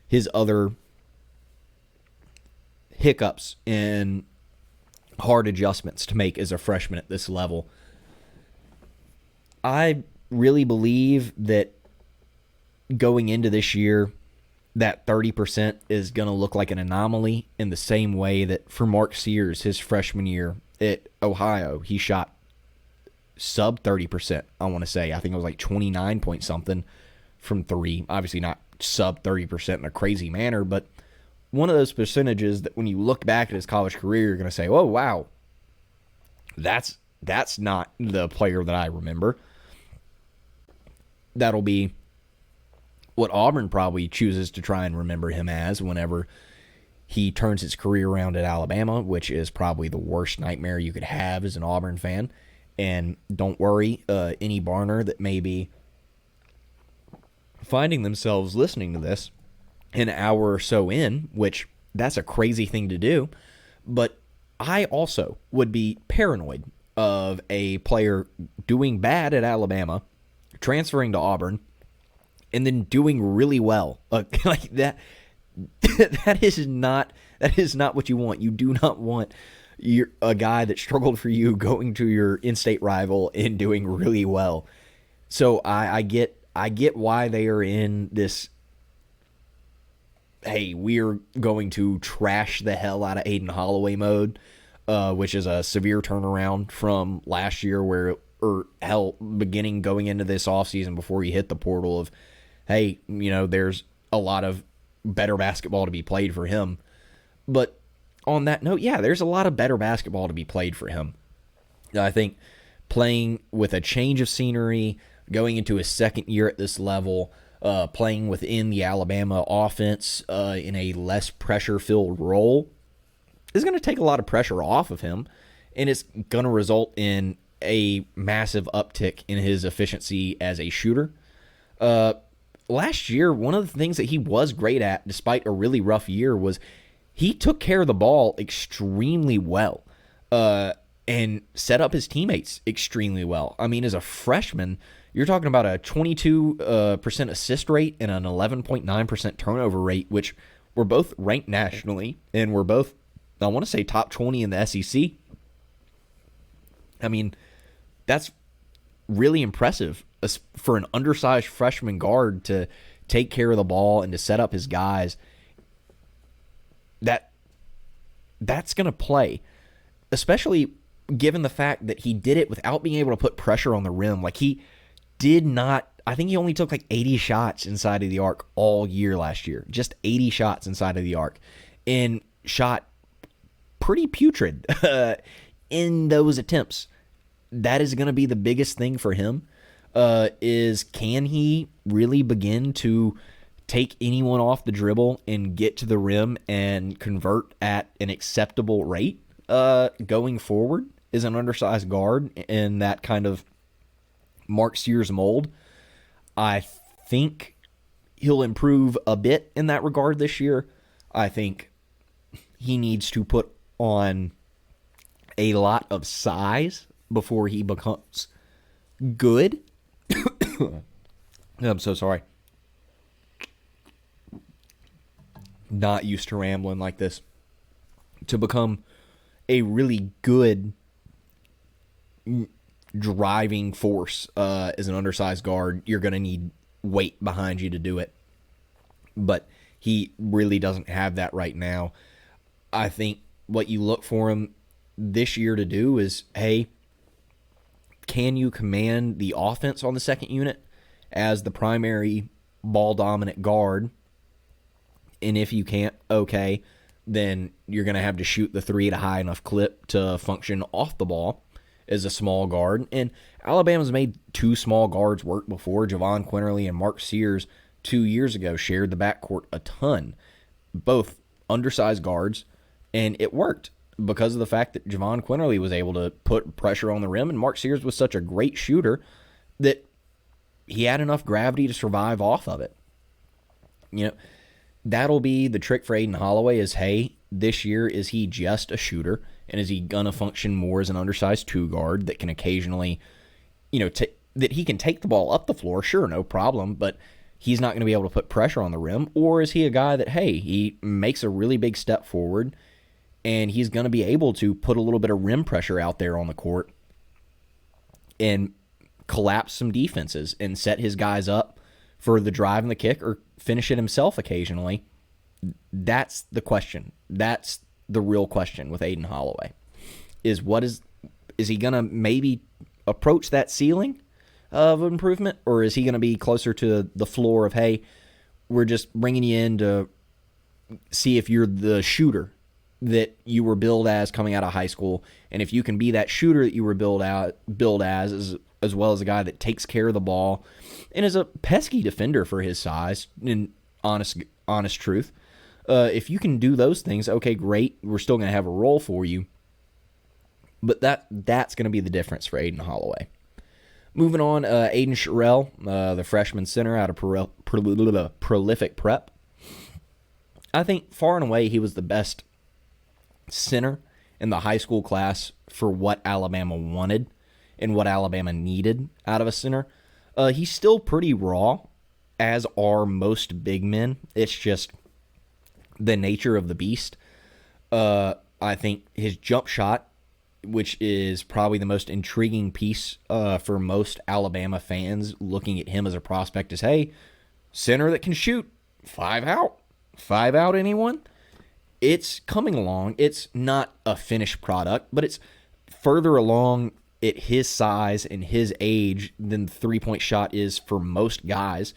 his other hiccups and hard adjustments to make as a freshman at this level. I really believe that going into this year, that 30% is going to look like an anomaly, in the same way that for Mark Sears, his freshman year at Ohio, he shot sub 30%, I want to say. I think it was like 29 point something from three. Obviously not sub 30% in a crazy manner, but one of those percentages that when you look back at his college career, you're going to say, oh, wow, that's not the player that I remember. That'll be what Auburn probably chooses to try and remember him as whenever he turns his career around at Alabama, which is probably the worst nightmare you could have as an Auburn fan. And don't worry, any Barner that may be finding themselves listening to this an hour or so in, which that's a crazy thing to do, but I also would be paranoid of a player doing bad at Alabama, transferring to Auburn, and then doing really well. Like that that is not what you want. You do not want a guy that struggled for you going to your in-state rival and doing really well. So I get why they are in this, hey, we're going to trash the hell out of Aiden Holloway mode, which is a severe turnaround from last year beginning going into this offseason before you hit the portal of, hey, there's a lot of better basketball to be played for him. But on that note, yeah, there's a lot of better basketball to be played for him. I think playing with a change of scenery, going into his second year at this level, playing within the Alabama offense in a less pressure-filled role is going to take a lot of pressure off of him, and it's going to result in a massive uptick in his efficiency as a shooter. Last year, one of the things that he was great at, despite a really rough year, was he took care of the ball extremely well. and set up his teammates extremely well. I mean, as a freshman, you're talking about a 22% assist rate and an 11.9% turnover rate, which were both ranked nationally, and were both, I want to say, top 20 in the SEC. I mean, that's really impressive for an undersized freshman guard to take care of the ball and to set up his guys. That's going to play, especially given the fact that he did it without being able to put pressure on the rim. Like, he did not, I think he only took like 80 shots inside of the arc all year last year. Just 80 shots inside of the arc. And shot pretty putrid in those attempts. That is going to be the biggest thing for him, is can he really begin to take anyone off the dribble and get to the rim and convert at an acceptable rate going forward as an undersized guard in that kind of Mark Sears mold. I think he'll improve a bit in that regard this year. I think he needs to put on a lot of size before he becomes good. I'm so sorry. Not used to rambling like this. To become a really good driving force as an undersized guard, you're going to need weight behind you to do it. But he really doesn't have that right now. I think what you look for him this year to do is, hey, can you command the offense on the second unit as the primary ball-dominant guard? And if you can't, okay, then you're going to have to shoot the three at a high enough clip to function off the ball as a small guard. And Alabama's made two small guards work before. Javon Quinterly and Mark Sears 2 years ago shared the backcourt a ton. Both undersized guards, and it worked because of the fact that Javon Quinterly was able to put pressure on the rim, and Mark Sears was such a great shooter that he had enough gravity to survive off of it. You know, that'll be the trick for Aden Holloway is, hey, this year, is he just a shooter? And is he going to function more as an undersized two guard that can occasionally, you know, that he can take the ball up the floor? Sure, no problem, but he's not going to be able to put pressure on the rim. Or is he a guy that, hey, he makes a really big step forward and he's going to be able to put a little bit of rim pressure out there on the court and collapse some defenses and set his guys up for the drive and the kick or finish it himself occasionally? That's the question. That's the real question with Aden Holloway. Is he going to maybe approach that ceiling of improvement, or is he going to be closer to the floor of, hey, we're just bringing you in to see if you're the shooter that you were billed as coming out of high school, and if you can be that shooter that you were billed as well as a guy that takes care of the ball and is a pesky defender for his size, in honest truth. If you can do those things, okay, great. We're still going to have a role for you. But that's going to be the difference for Aden Holloway. Moving on, Aiden Sherrill, the freshman center out of Prolific Prep. I think far and away he was the best center in the high school class for what Alabama wanted and what Alabama needed out of a center. He's still pretty raw, as are most big men. It's just the nature of the beast. I think his jump shot, which is probably the most intriguing piece for most Alabama fans looking at him as a prospect, is, hey, center that can shoot. Five out anyone? It's coming along. It's not a finished product, but it's further along at his size and his age than the three-point shot is for most guys.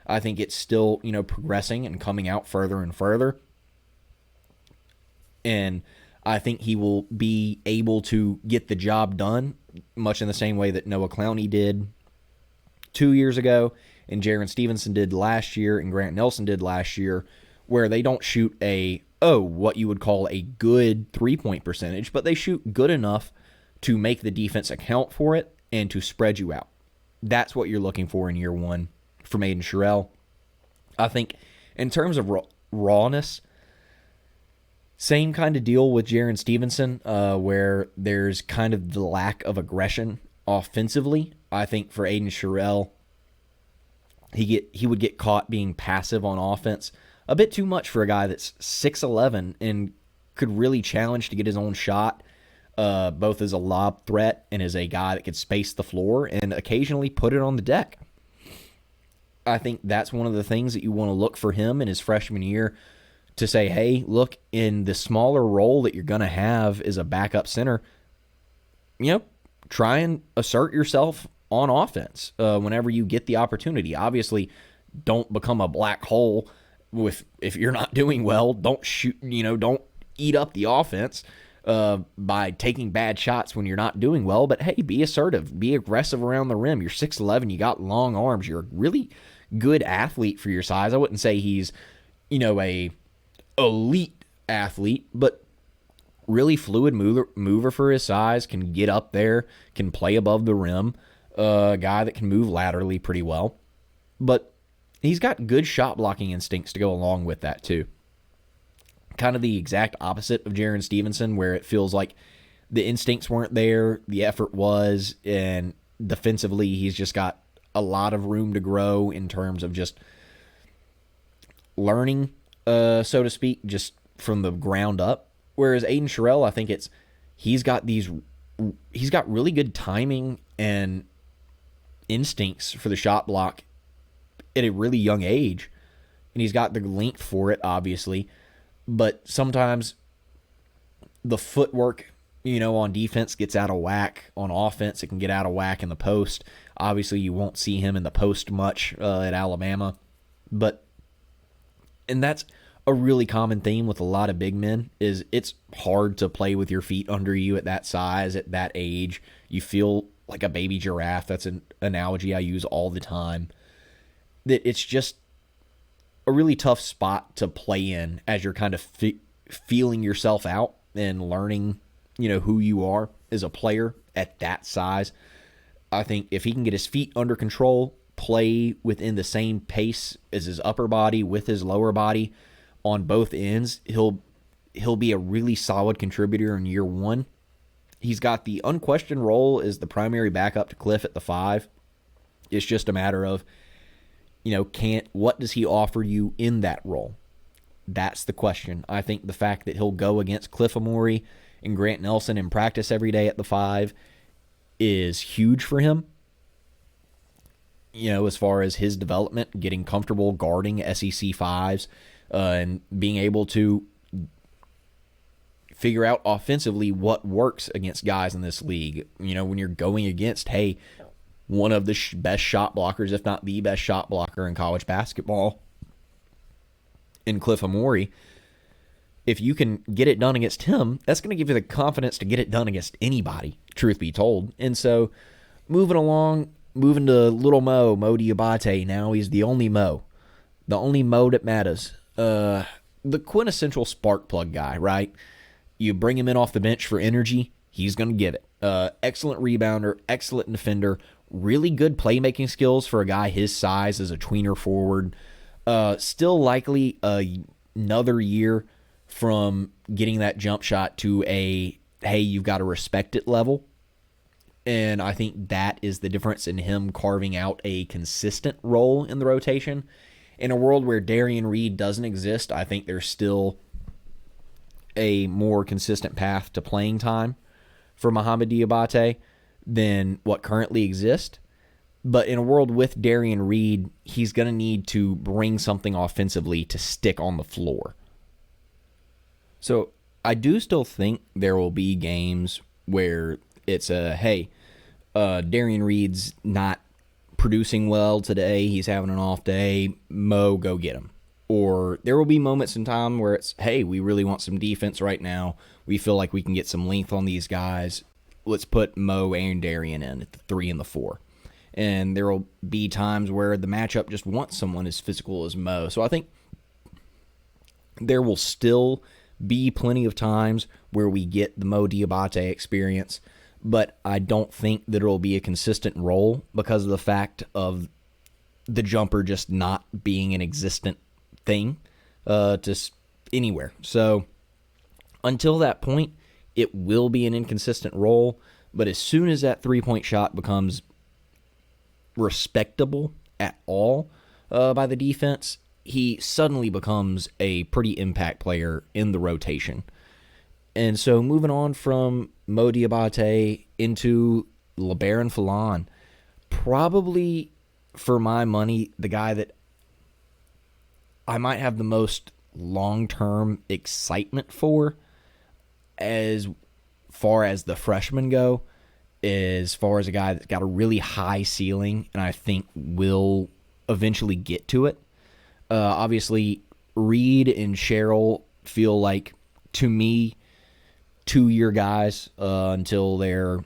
I think it's still, progressing and coming out further and further. And I think he will be able to get the job done, much in the same way that Noah Clowney did 2 years ago, and Jaron Stevenson did last year, and Grant Nelson did last year, where they don't shoot what you would call a good three-point percentage, but they shoot good enough to make the defense account for it and to spread you out. That's what you're looking for in year one from Aiden Sherrill. I think in terms of rawness, Same kind of deal with Jaron Stevenson, where there's kind of the lack of aggression offensively. I think for Aiden Sherrill, he would get caught being passive on offense a bit too much for a guy that's 6'11 and could really challenge to get his own shot, both as a lob threat and as a guy that could space the floor and occasionally put it on the deck. I think that's one of the things that you want to look for him in his freshman year, to say, hey, look, in the smaller role that you're going to have as a backup center, try and assert yourself on offense whenever you get the opportunity. Obviously, don't become a black hole if you're not doing well. Don't shoot, don't eat up the offense by taking bad shots when you're not doing well. But, hey, be assertive. Be aggressive around the rim. You're 6'11". You got long arms. You're a really good athlete for your size. I wouldn't say he's, a elite athlete, but really fluid mover for his size, can get up there, can play above the rim, a guy that can move laterally pretty well. But he's got good shot blocking instincts to go along with that too. Kind of the exact opposite of Jaron Stevenson, where it feels like the instincts weren't there, the effort was, and defensively he's just got a lot of room to grow in terms of just learning, so to speak, just from the ground up. Whereas Aiden Sherrill, I think he's got really good timing and instincts for the shot block at a really young age, and he's got the length for it, obviously. But sometimes the footwork, on defense gets out of whack. On offense, it can get out of whack in the post. Obviously, you won't see him in the post much at Alabama, and that's a really common theme with a lot of big men, is it's hard to play with your feet under you at that size, at that age. You feel like a baby giraffe. That's an analogy I use all the time. That it's just a really tough spot to play in as you're kind of feeling yourself out and learning, who you are as a player at that size. I think if he can get his feet under control, play within the same pace as his upper body with his lower body on both ends, he'll be a really solid contributor in year one. He's got the unquestioned role as the primary backup to Cliff at the 5. It's just a matter of, what does he offer you in that role? That's the question. I think the fact that he'll go against Cliff Amori and Grant Nelson in practice every day at the 5 is huge for him. As far as his development, getting comfortable guarding SEC 5s, and being able to figure out offensively what works against guys in this league. When you're going against, one of the best shot blockers, if not the best shot blocker in college basketball, in Cliff Amori, if you can get it done against him, that's going to give you the confidence to get it done against anybody, truth be told. And so, moving to little Mo Diabate. Now he's the only Mo that matters. The quintessential spark plug guy, right? You bring him in off the bench for energy, he's going to give it. Excellent rebounder, excellent defender, really good playmaking skills for a guy his size as a tweener forward. Still likely another year from getting that jump shot to you've got to respect it level. And I think that is the difference in him carving out a consistent role in the rotation. In a world where Darian Reed doesn't exist, I think there's still a more consistent path to playing time for Mohamed Diabate than what currently exists. But in a world with Darian Reed, he's going to need to bring something offensively to stick on the floor. So I do still think there will be games where it's Darian Reed's not producing well today, he's having an off day, Mo, go get him. Or there will be moments in time where it's, we really want some defense right now. We feel like we can get some length on these guys. Let's put Mo and Darian in at the 3 and the 4. And there will be times where the matchup just wants someone as physical as Mo. So I think there will still be plenty of times where we get the Mo Diabate experience, but I don't think that it'll be a consistent role because of the fact of the jumper just not being an existent thing just anywhere. So Until that point, it will be an inconsistent role, but as soon as that three-point shot becomes respectable at all by the defense, he suddenly becomes a pretty impact player in the rotation. And so moving on from Mo Diabate into LeBaron Fallon, probably for my money, the guy that I might have the most long-term excitement for as far as the freshmen go, as far as a guy that's got a really high ceiling and I think will eventually get to it. Obviously, Reed and Sherrill feel like, to me, 2-year guys until they're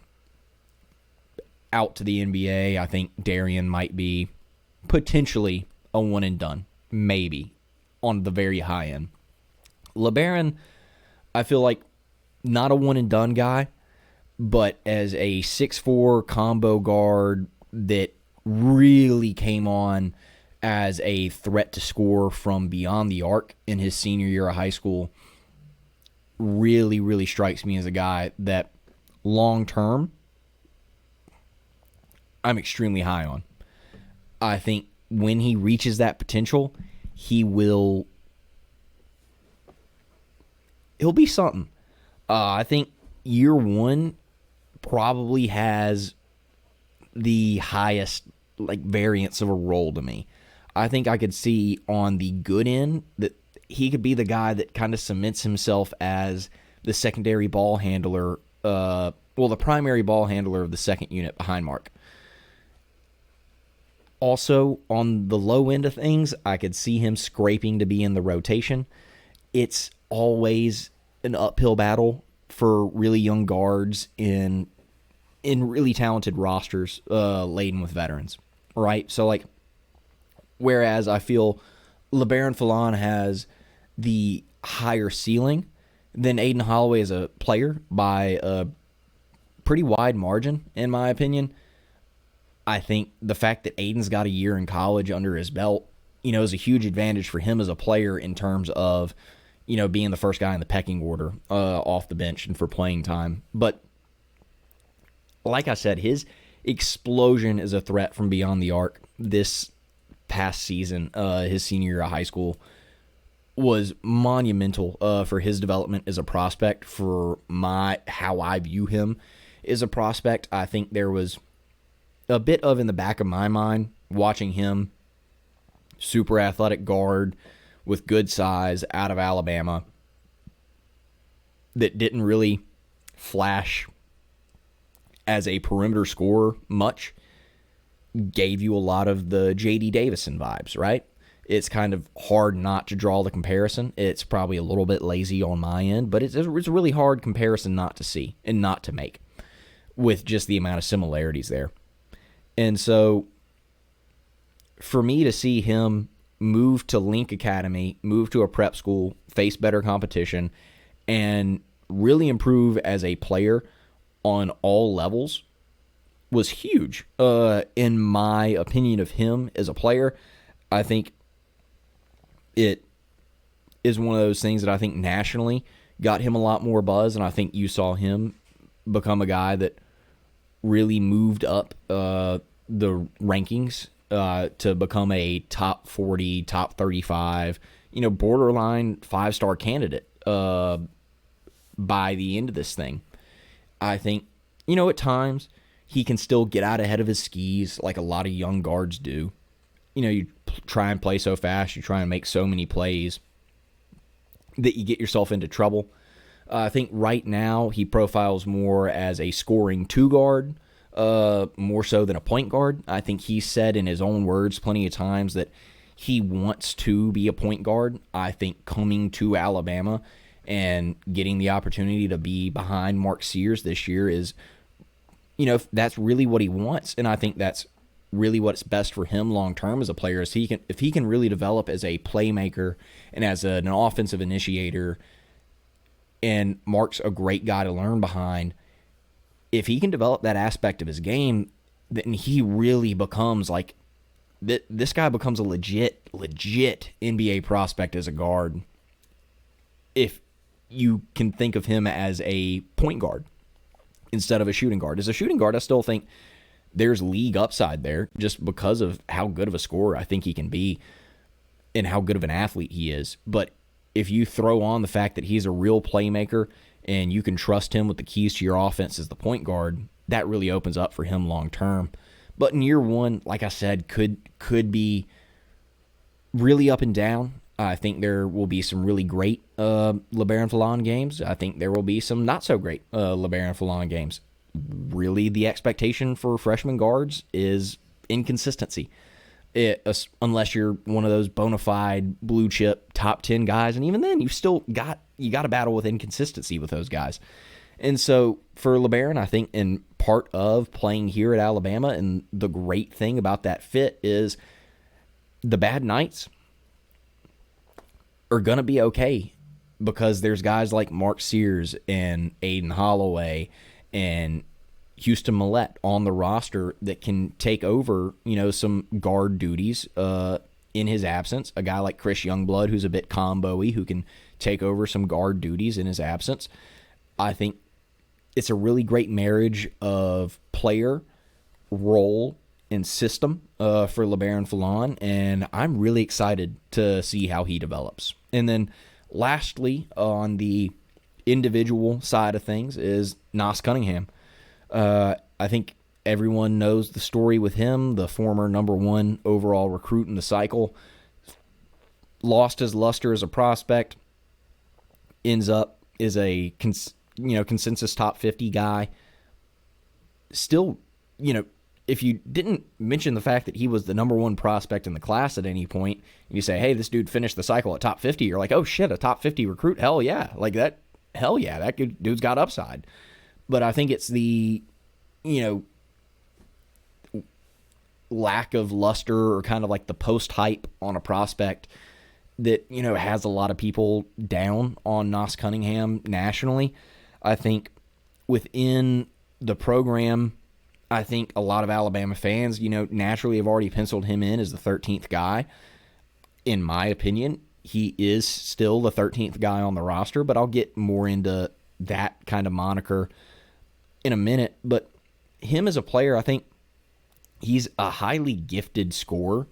out to the NBA. I think Darian might be potentially a one and done, maybe, on the very high end. LeBaron, I feel like not a one and done guy, but as a 6'4" combo guard that really came on as a threat to score from beyond the arc in his senior year of high school, really, really strikes me as a guy that long term I'm extremely high on. I think when he reaches that potential, he'll be something. I think year one probably has the highest variance of a role to me. I think I could see on the good end that he could be the guy that kind of cements himself as the secondary ball handler, the primary ball handler of the second unit behind Mark. Also, on the low end of things, I could see him scraping to be in the rotation. It's always an uphill battle for really young guards in really talented rosters laden with veterans, right? So, whereas I feel LeBaron Fallon has the higher ceiling than Aden Holloway as a player by a pretty wide margin, in my opinion. I think the fact that Aiden's got a year in college under his belt, is a huge advantage for him as a player in terms of, being the first guy in the pecking order off the bench and for playing time. But like I said, his explosion as a threat from beyond the arc this past season, his senior year of high school, was monumental for his development as a prospect, for how I view him as a prospect. I think there was a bit of in the back of my mind watching him, super athletic guard with good size out of Alabama, that didn't really flash as a perimeter scorer much, gave you a lot of the J.D. Davison vibes, right? It's kind of hard not to draw the comparison. It's probably a little bit lazy on my end, but it's a really hard comparison not to see and not to make with just the amount of similarities there. And so for me to see him move to Link Academy, move to a prep school, face better competition, and really improve as a player on all levels was huge. In my opinion of him as a player, I think it is one of those things that I think nationally got him a lot more buzz, and I think you saw him become a guy that really moved up the rankings to become a top 40, top 35, borderline 5-star candidate by the end of this thing. I think, at times he can still get out ahead of his skis like a lot of young guards do. You try and play so fast, you try and make so many plays that you get yourself into trouble. I think right now he profiles more as a scoring two guard, more so than a point guard. I think he said in his own words plenty of times that he wants to be a point guard. I think coming to Alabama and getting the opportunity to be behind Mark Sears this year is, that's really what he wants. And I think that's really what's best for him long term as a player, is if he can really develop as a playmaker and as an offensive initiator, and Mark's a great guy to learn behind. If he can develop that aspect of his game, then he really becomes this guy becomes a legit NBA prospect as a guard. If you can think of him as a point guard instead of a shooting guard. As a shooting guard, I still think there's league upside there just because of how good of a scorer I think he can be and how good of an athlete he is. But if you throw on the fact that he's a real playmaker and you can trust him with the keys to your offense as the point guard, that really opens up for him long term. But in year one, like I said, could be really up and down. I think there will be some really great LeBaron Fallon games. I think there will be some not so great LeBaron Fallon games. Really, the expectation for freshman guards is inconsistency. Unless you're one of those bona fide blue chip top 10 guys, and even then you got to battle with inconsistency with those guys. And so for LeBaron, I think in part of playing here at Alabama, and the great thing about that fit is the bad nights are going to be okay because there's guys like Mark Sears and Aiden Holloway and Houston Millette on the roster that can take over, some guard duties in his absence. A guy like Chris Youngblood, who's a bit combo-y, who can take over some guard duties in his absence. I think it's a really great marriage of player, role, and system for LeBaron Fallon, and I'm really excited to see how he develops. And then lastly, on the individual side of things is Nas Cunningham. I think everyone knows the story with him, the former number 1 overall recruit in the cycle. Lost his luster as a prospect, ends up is a consensus top 50 guy. Still, if you didn't mention the fact that he was the number 1 prospect in the class at any point, and you say, hey, this dude finished the cycle at top 50, you're like, oh shit, a top 50 recruit? Hell yeah. Like that, hell yeah, that dude's got upside. But I think it's the, lack of luster or kind of like the post-hype on a prospect that, has a lot of people down on Nas Cunningham nationally. I think within the program, I think a lot of Alabama fans, naturally have already penciled him in as the 13th guy. In my opinion, he is still the 13th guy on the roster, but I'll get more into that kind of moniker in a minute. But him as a player, I think he's a highly gifted scorer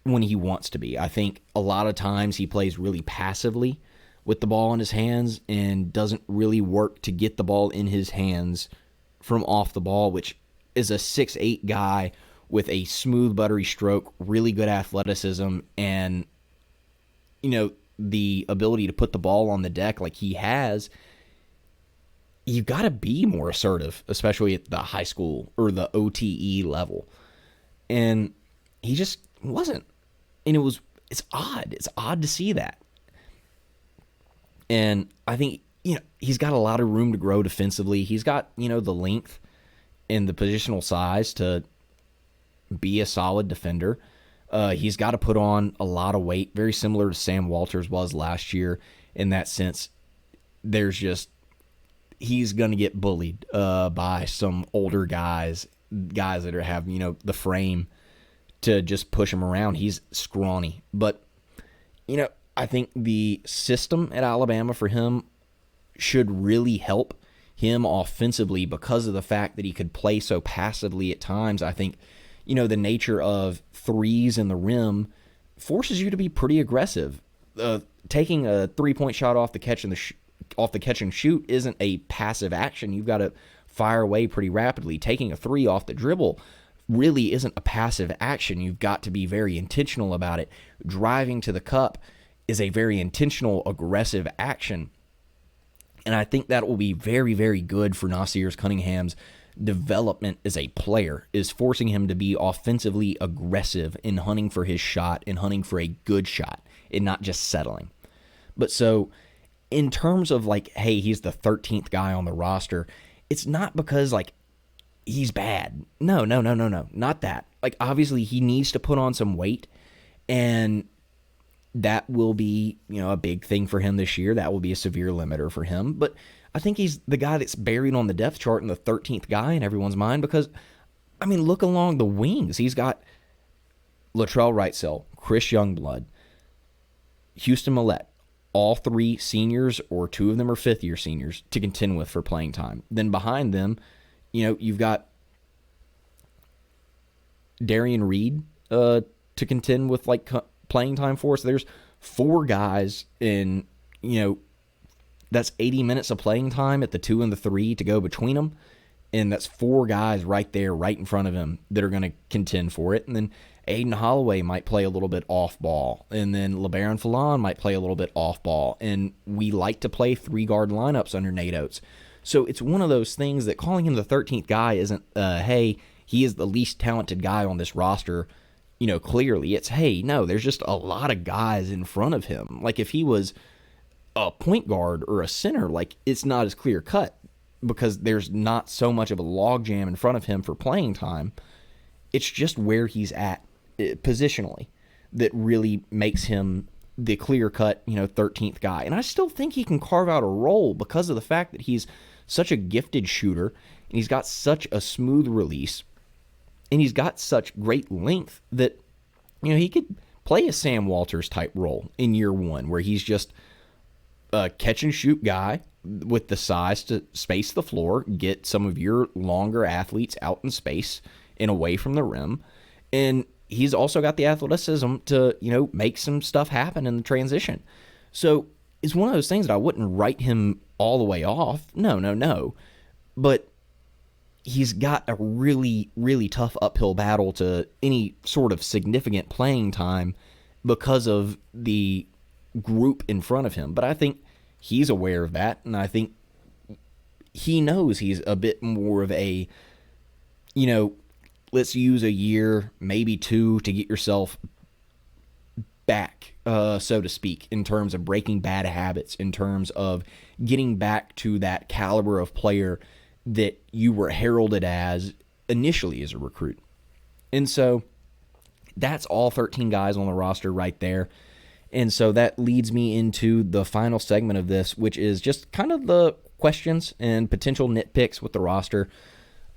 when he wants to be. I think a lot of times he plays really passively with the ball in his hands and doesn't really work to get the ball in his hands from off the ball, which is a 6'8" guy with a smooth, buttery stroke, really good athleticism, and, the ability to put the ball on the deck like he has. You got to be more assertive, especially at the high school or the OTE level. And he just wasn't. And it's odd. It's odd to see that. And I think, he's got a lot of room to grow defensively. He's got, the length and the positional size to be a solid defender. He's got to put on a lot of weight, very similar to Sam Walters was last year in that sense. He's going to get bullied by some older guys that have, the frame to just push him around. He's scrawny. But, I think the system at Alabama for him should really help him offensively because of the fact that he could play so passively at times. I think, the nature of threes in the rim forces you to be pretty aggressive. Taking a three-point shot off the catch and shoot isn't a passive action. You've got to fire away pretty rapidly. Taking a three off the dribble really isn't a passive action. You've got to be very intentional about it. Driving to the cup is a very intentional, aggressive action. And I think that will be very, very good for Nasir Cunningham's development as a player, is forcing him to be offensively aggressive in hunting for his shot and hunting for a good shot and not just settling. But so in terms of like, hey, he's the 13th guy on the roster, it's not because like he's bad. No, not that. Like obviously he needs to put on some weight, and that will be, a big thing for him this year. That will be a severe limiter for him. But I think he's the guy that's buried on the depth chart and the 13th guy in everyone's mind because, look along the wings. He's got Latrell Wrightsell, Chris Youngblood, Houston Millette, all three seniors or two of them are fifth-year seniors to contend with for playing time. Then behind them, you've got Darian Reed to contend with playing time for. So there's four guys in, that's 80 minutes of playing time at the 2 and the 3 to go between them. And that's four guys right there, right in front of him that are going to contend for it. And then Aiden Holloway might play a little bit off ball. And then LeBaron Fallon might play a little bit off ball. And we like to play 3-guard lineups under Nate Oates. So it's one of those things that calling him the 13th guy isn't, hey, he is the least talented guy on this roster, clearly. It's, hey, no, there's just a lot of guys in front of him. Like if he was a point guard or a center, it's not as clear cut because there's not so much of a logjam in front of him for playing time. It's just where he's at positionally that really makes him the clear-cut, 13th guy. And I still think he can carve out a role because of the fact that he's such a gifted shooter, and he's got such a smooth release, and he's got such great length that, he could play a Sam Walters type role in year one, where he's just a catch-and-shoot guy with the size to space the floor, get some of your longer athletes out in space and away from the rim. And he's also got the athleticism to, make some stuff happen in the transition. So it's one of those things that I wouldn't write him all the way off. No. But he's got a really, really tough uphill battle to any sort of significant playing time because of the group in front of him. But I think he's aware of that, and I think he knows he's a bit more of a, let's use a year, maybe two, to get yourself back, so to speak, in terms of breaking bad habits, in terms of getting back to that caliber of player that you were heralded as initially as a recruit. And so that's all 13 guys on the roster right there. And so that leads me into the final segment of this, which is just kind of the questions and potential nitpicks with the roster.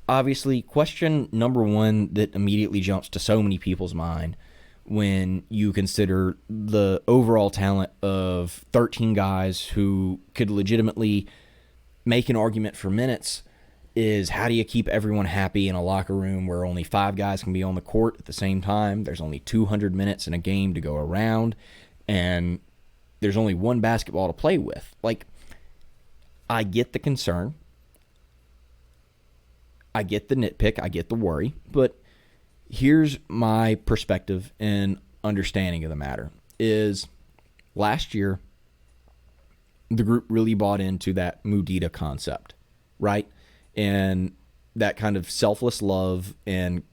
Obviously, question number one that immediately jumps to so many people's mind when you consider the overall talent of 13 guys who could legitimately make an argument for minutes is, how do you keep everyone happy in a locker room where only 5 guys can be on the court at the same time? There's only 200 minutes in a game to go around, and there's only one basketball to play with. I get the concern. I get the nitpick. I get the worry. But here's my perspective and understanding of the matter is, last year, the group really bought into that Mudita concept, right? And that kind of selfless love and,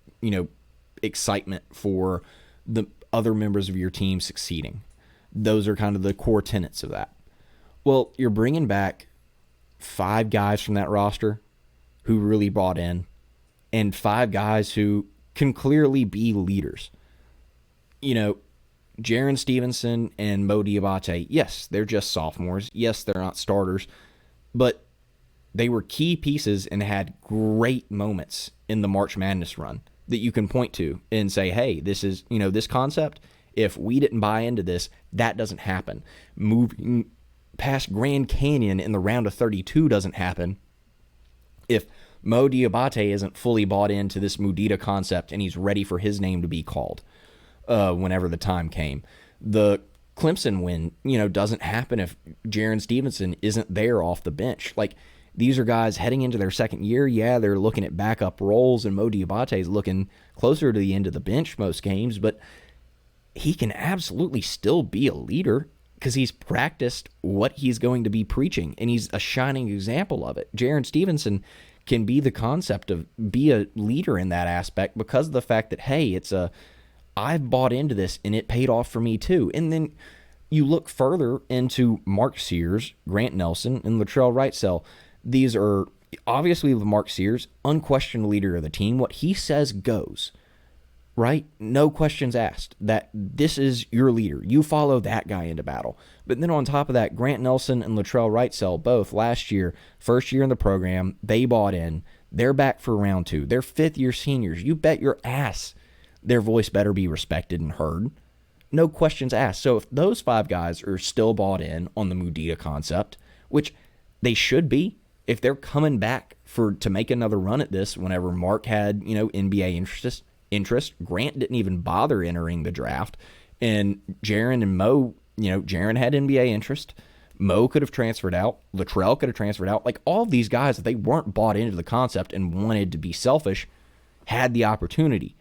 excitement for the other members of your team succeeding. Those are kind of the core tenets of that. Well, you're bringing back 5 guys from that roster who really bought in, and 5 guys who can clearly be leaders. Jaren Stevenson and Mo Diabate, yes, they're just sophomores. Yes, they're not starters, but they were key pieces and had great moments in the March Madness run that you can point to and say, hey, this is, this concept, if we didn't buy into this, that doesn't happen. Moving past Grand Canyon in the round of 32 doesn't happen if Mo Diabate isn't fully bought into this Mudita concept and he's ready for his name to be called whenever the time came. The Clemson win, doesn't happen if Jaren Stevenson isn't there off the bench. These are guys heading into their second year. Yeah, they're looking at backup roles, and Mo Diabate is looking closer to the end of the bench most games, but he can absolutely still be a leader because he's practiced what he's going to be preaching, and he's a shining example of it. Jaren Stevenson can be the concept of be a leader in that aspect because of the fact that, hey, I've bought into this, and it paid off for me too. And then you look further into Mark Sears, Grant Nelson, and Latrell Wrightsell. These are obviously Mark Sears, unquestioned leader of the team. What he says goes, right? No questions asked. That this is your leader. You follow that guy into battle. But then on top of that, Grant Nelson and Latrell Wrightsell, both last year, first year in the program, they bought in. They're back for round 2. They're fifth-year seniors. You bet your ass their voice better be respected and heard. no questions asked. So if those 5 guys are still bought in on the Mudita concept, which they should be, if they're coming back to make another run at this, whenever Mark had, NBA interest, Grant didn't even bother entering the draft, and Jaron and Mo, Jaron had NBA interest. Mo could have transferred out. Latrell could have transferred out. Like, all of these guys, if they weren't bought into the concept and wanted to be selfish, had the opportunity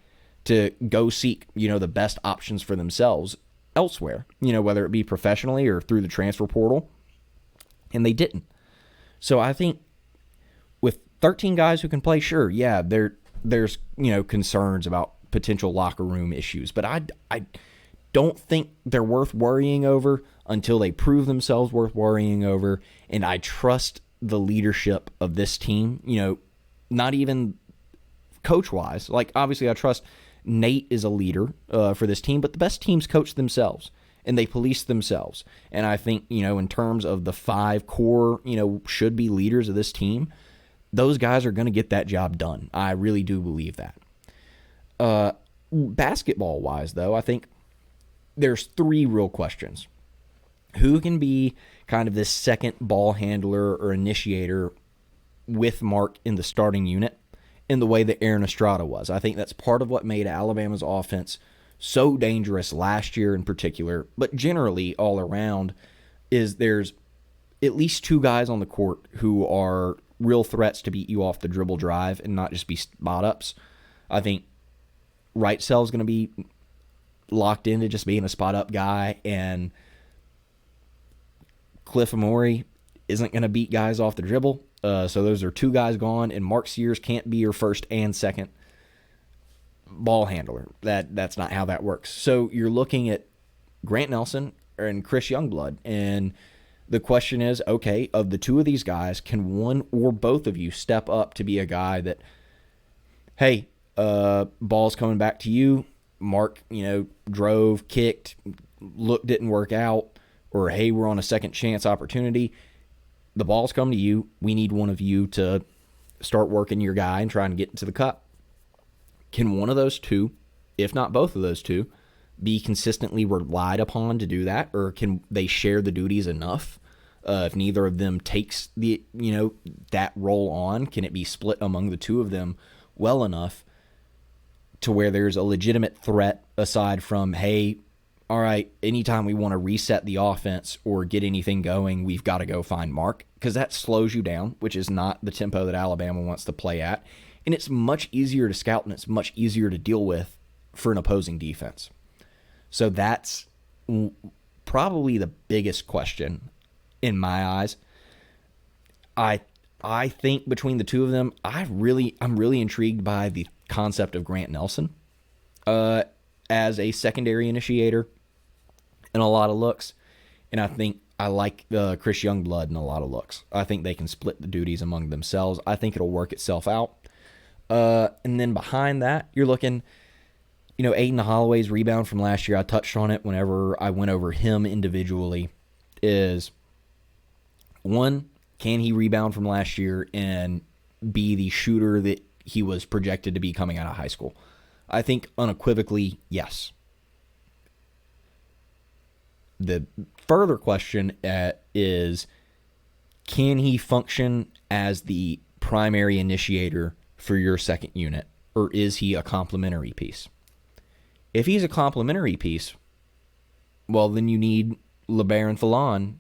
to go seek, the best options for themselves elsewhere, whether it be professionally or through the transfer portal, and they didn't. So I think with 13 guys who can play, sure, yeah, there's concerns about potential locker room issues, but I don't think they're worth worrying over until they prove themselves worth worrying over, and I trust the leadership of this team, not even coach-wise. Like, obviously, I trust Nate is a leader for this team, but the best teams coach themselves, and they police themselves. And I think, in terms of the 5 core, should-be leaders of this team, those guys are going to get that job done. I really do believe that. Basketball-wise, though, I think there's 3 real questions. Who can be kind of this second ball handler or initiator with Mark in the starting unit in the way that Aaron Estrada was? I think that's part of what made Alabama's offense so dangerous last year in particular, but generally all around, is there's at least 2 guys on the court who are real threats to beat you off the dribble drive and not just be spot-ups. I think Wrightsell's going to be locked into just being a spot-up guy, and Cliff Amore isn't going to beat guys off the dribble. So those are 2 guys gone, and Mark Sears can't be your first and second ball handler. That's not how that works. So you're looking at Grant Nelson and Chris Youngblood, and the question is, okay, of the 2 of these guys, can one or both of you step up to be a guy that, hey, ball's coming back to you, Mark, drove, kicked, didn't work out, or hey, we're on a second chance opportunity. The ball's come to you. We need one of you to start working your guy and trying to get into the cup. Can one of those 2, if not both of those 2, be consistently relied upon to do that, or can they share the duties enough? If neither of them takes that role on, can it be split among the 2 of them well enough to where there's a legitimate threat aside from, hey, all right, anytime we want to reset the offense or get anything going, we've got to go find Mark, because that slows you down, which is not the tempo that Alabama wants to play at. And it's much easier to scout, and it's much easier to deal with for an opposing defense. So that's probably the biggest question in my eyes. I think between the 2 of them, I'm really intrigued by the concept of Grant Nelson as a secondary initiator in a lot of looks. And I think I like Chris Youngblood in a lot of looks. I think they can split the duties among themselves. I think it'll work itself out. And then behind that, you're looking, Aiden Holloway's rebound from last year, I touched on it whenever I went over him individually, is, 1, can he rebound from last year and be the shooter that he was projected to be coming out of high school? I think unequivocally, yes. The further question is, can he function as the primary initiator for your second unit, or is he a complementary piece? If he's a complementary piece, well, then you need LeBaron Fallon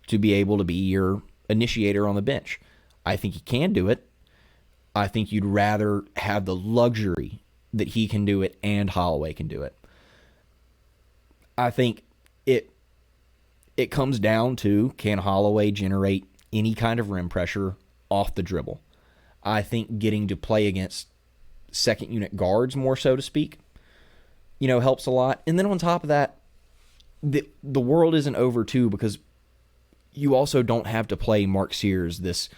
to be able to be your initiator on the bench. I think he can do it. I think you'd rather have the luxury that he can do it and Holloway can do it. I think it comes down to, can Holloway generate any kind of rim pressure off the dribble? I think getting to play against second unit guards, more so to speak, helps a lot. And then on top of that, the world isn't over too, because you also don't have to play Mark Sears this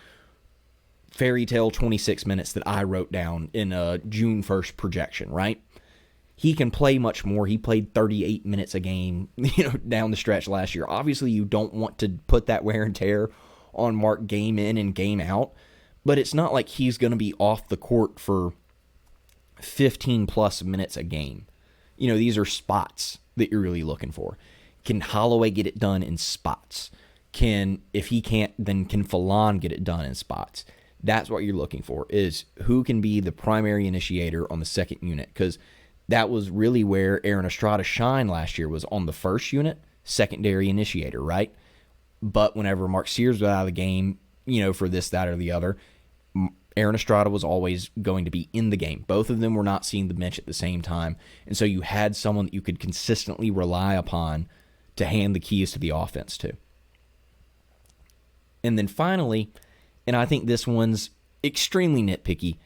fairy tale 26 minutes that I wrote down in a June 1st projection, right? He can play much more. He played 38 minutes a game, down the stretch last year. Obviously, you don't want to put that wear and tear on Mark game in and game out, but it's not like he's going to be off the court for 15 plus minutes a game. These are spots that you're really looking for. Can Holloway get it done in spots? If he can't, then can Falan get it done in spots? That's what you're looking for, is who can be the primary initiator on the second unit, because that was really where Aaron Estrada shined last year, was on the first unit, secondary initiator, right? But whenever Mark Sears was out of the game, for this, that, or the other, Aaron Estrada was always going to be in the game. Both of them were not seeing the bench at the same time, and so you had someone that you could consistently rely upon to hand the keys to the offense to. And then finally, and I think this one's extremely nitpicky,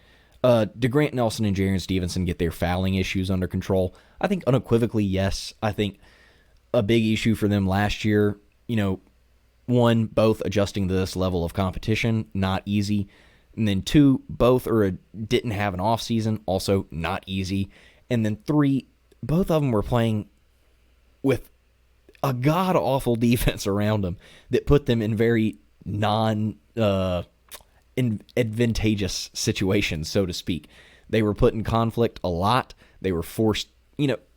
do Grant Nelson and Jaren Stevenson get their fouling issues under control? I think unequivocally yes. I think a big issue for them last year, one, both adjusting to this level of competition, not easy. And then two, both didn't have an offseason, also not easy. And then three, both of them were playing with a god-awful defense around them that put them in very advantageous situations, so to speak. They were put in conflict a lot. They were forced,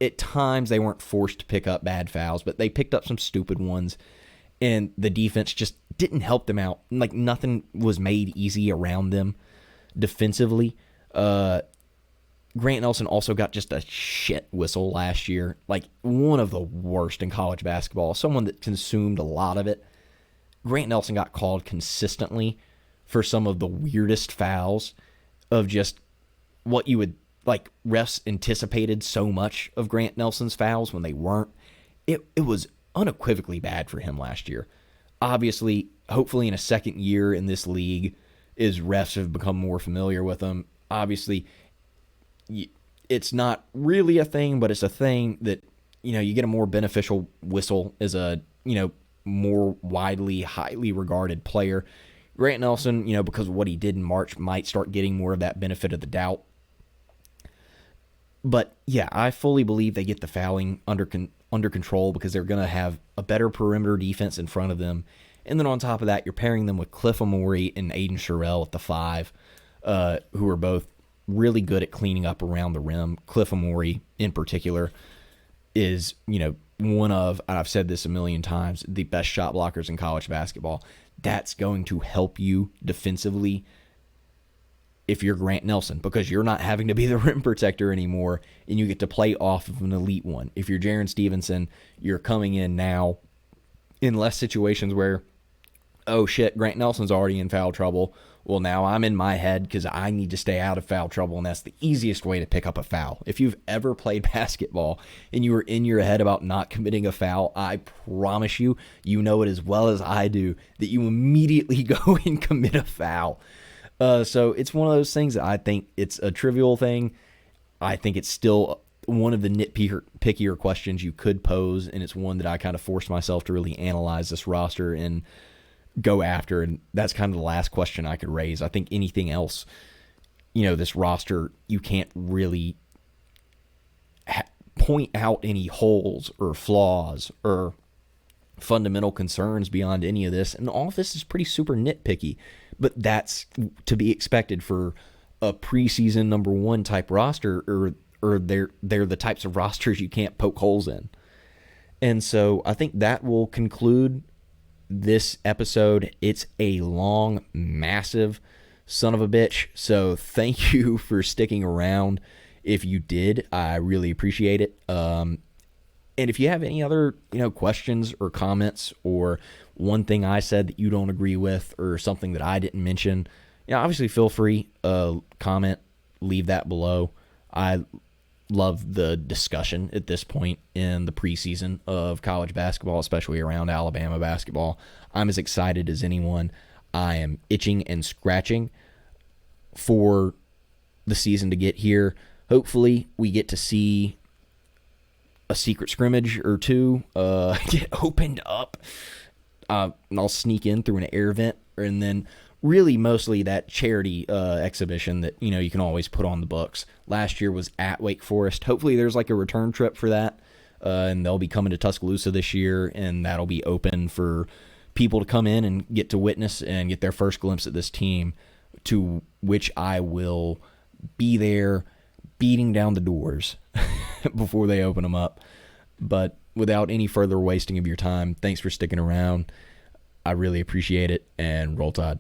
at times they weren't forced to pick up bad fouls, but they picked up some stupid ones, and the defense just didn't help them out. Like, nothing was made easy around them defensively. Grant Nelson also got just a shit whistle last year, like one of the worst in college basketball, someone that consumed a lot of it. Grant Nelson got called consistently for some of the weirdest fouls of just what you would, like, refs anticipated so much of Grant Nelson's fouls when they weren't. It was unequivocally bad for him last year. Obviously, hopefully in a second year in this league, as refs have become more familiar with him, obviously it's not really a thing, but it's a thing that, you get a more beneficial whistle as a, more widely, highly regarded player. Grant Nelson, because of what he did in March, might start getting more of that benefit of the doubt. But yeah, I fully believe they get the fouling under control, because they're going to have a better perimeter defense in front of them. And then on top of that, you're pairing them with Cliff Amore and Aiden Sherrill at the 5, who are both really good at cleaning up around the rim. Cliff Amore, in particular, is, one of, and I've said this a million times, the best shot blockers in college basketball. That's going to help you defensively if you're Grant Nelson, because you're not having to be the rim protector anymore, and you get to play off of an elite one. If you're Jaren Stevenson, you're coming in now in less situations where, oh shit, Grant Nelson's already in foul trouble. Well, now I'm in my head because I need to stay out of foul trouble, and that's the easiest way to pick up a foul. If you've ever played basketball and you were in your head about not committing a foul, I promise you, you know it as well as I do, that you immediately go and commit a foul. So it's one of those things that I think it's a trivial thing. I think it's still one of the nitpickier questions you could pose, and it's one that I kind of forced myself to really analyze this roster and go after, and that's kind of the last question I could raise. I think anything else, this roster, you can't really point out any holes or flaws or fundamental concerns beyond any of this, and all of this is pretty super nitpicky, but that's to be expected for a preseason number 1 type roster, or they're the types of rosters you can't poke holes in. And so I think that will conclude this episode. It's a long, massive son of a bitch, so thank you for sticking around. If you did, I really appreciate it. And if you have any other questions or comments, or one thing I said that you don't agree with, or something that I didn't mention, obviously feel free, comment, leave that below. I love the discussion at this point in the preseason of college basketball, especially around Alabama basketball. I'm as excited as anyone. I am itching and scratching for the season to get here. Hopefully we get to see a secret scrimmage or two get opened up. I'll sneak in through an air vent, and then really mostly that charity exhibition that you can always put on the books. Last year was at Wake Forest. Hopefully there's like a return trip for that, and they'll be coming to Tuscaloosa this year, and that'll be open for people to come in and get to witness and get their first glimpse at this team, to which I will be there beating down the doors before they open them up. But without any further wasting of your time, thanks for sticking around. I really appreciate it, and Roll Tide.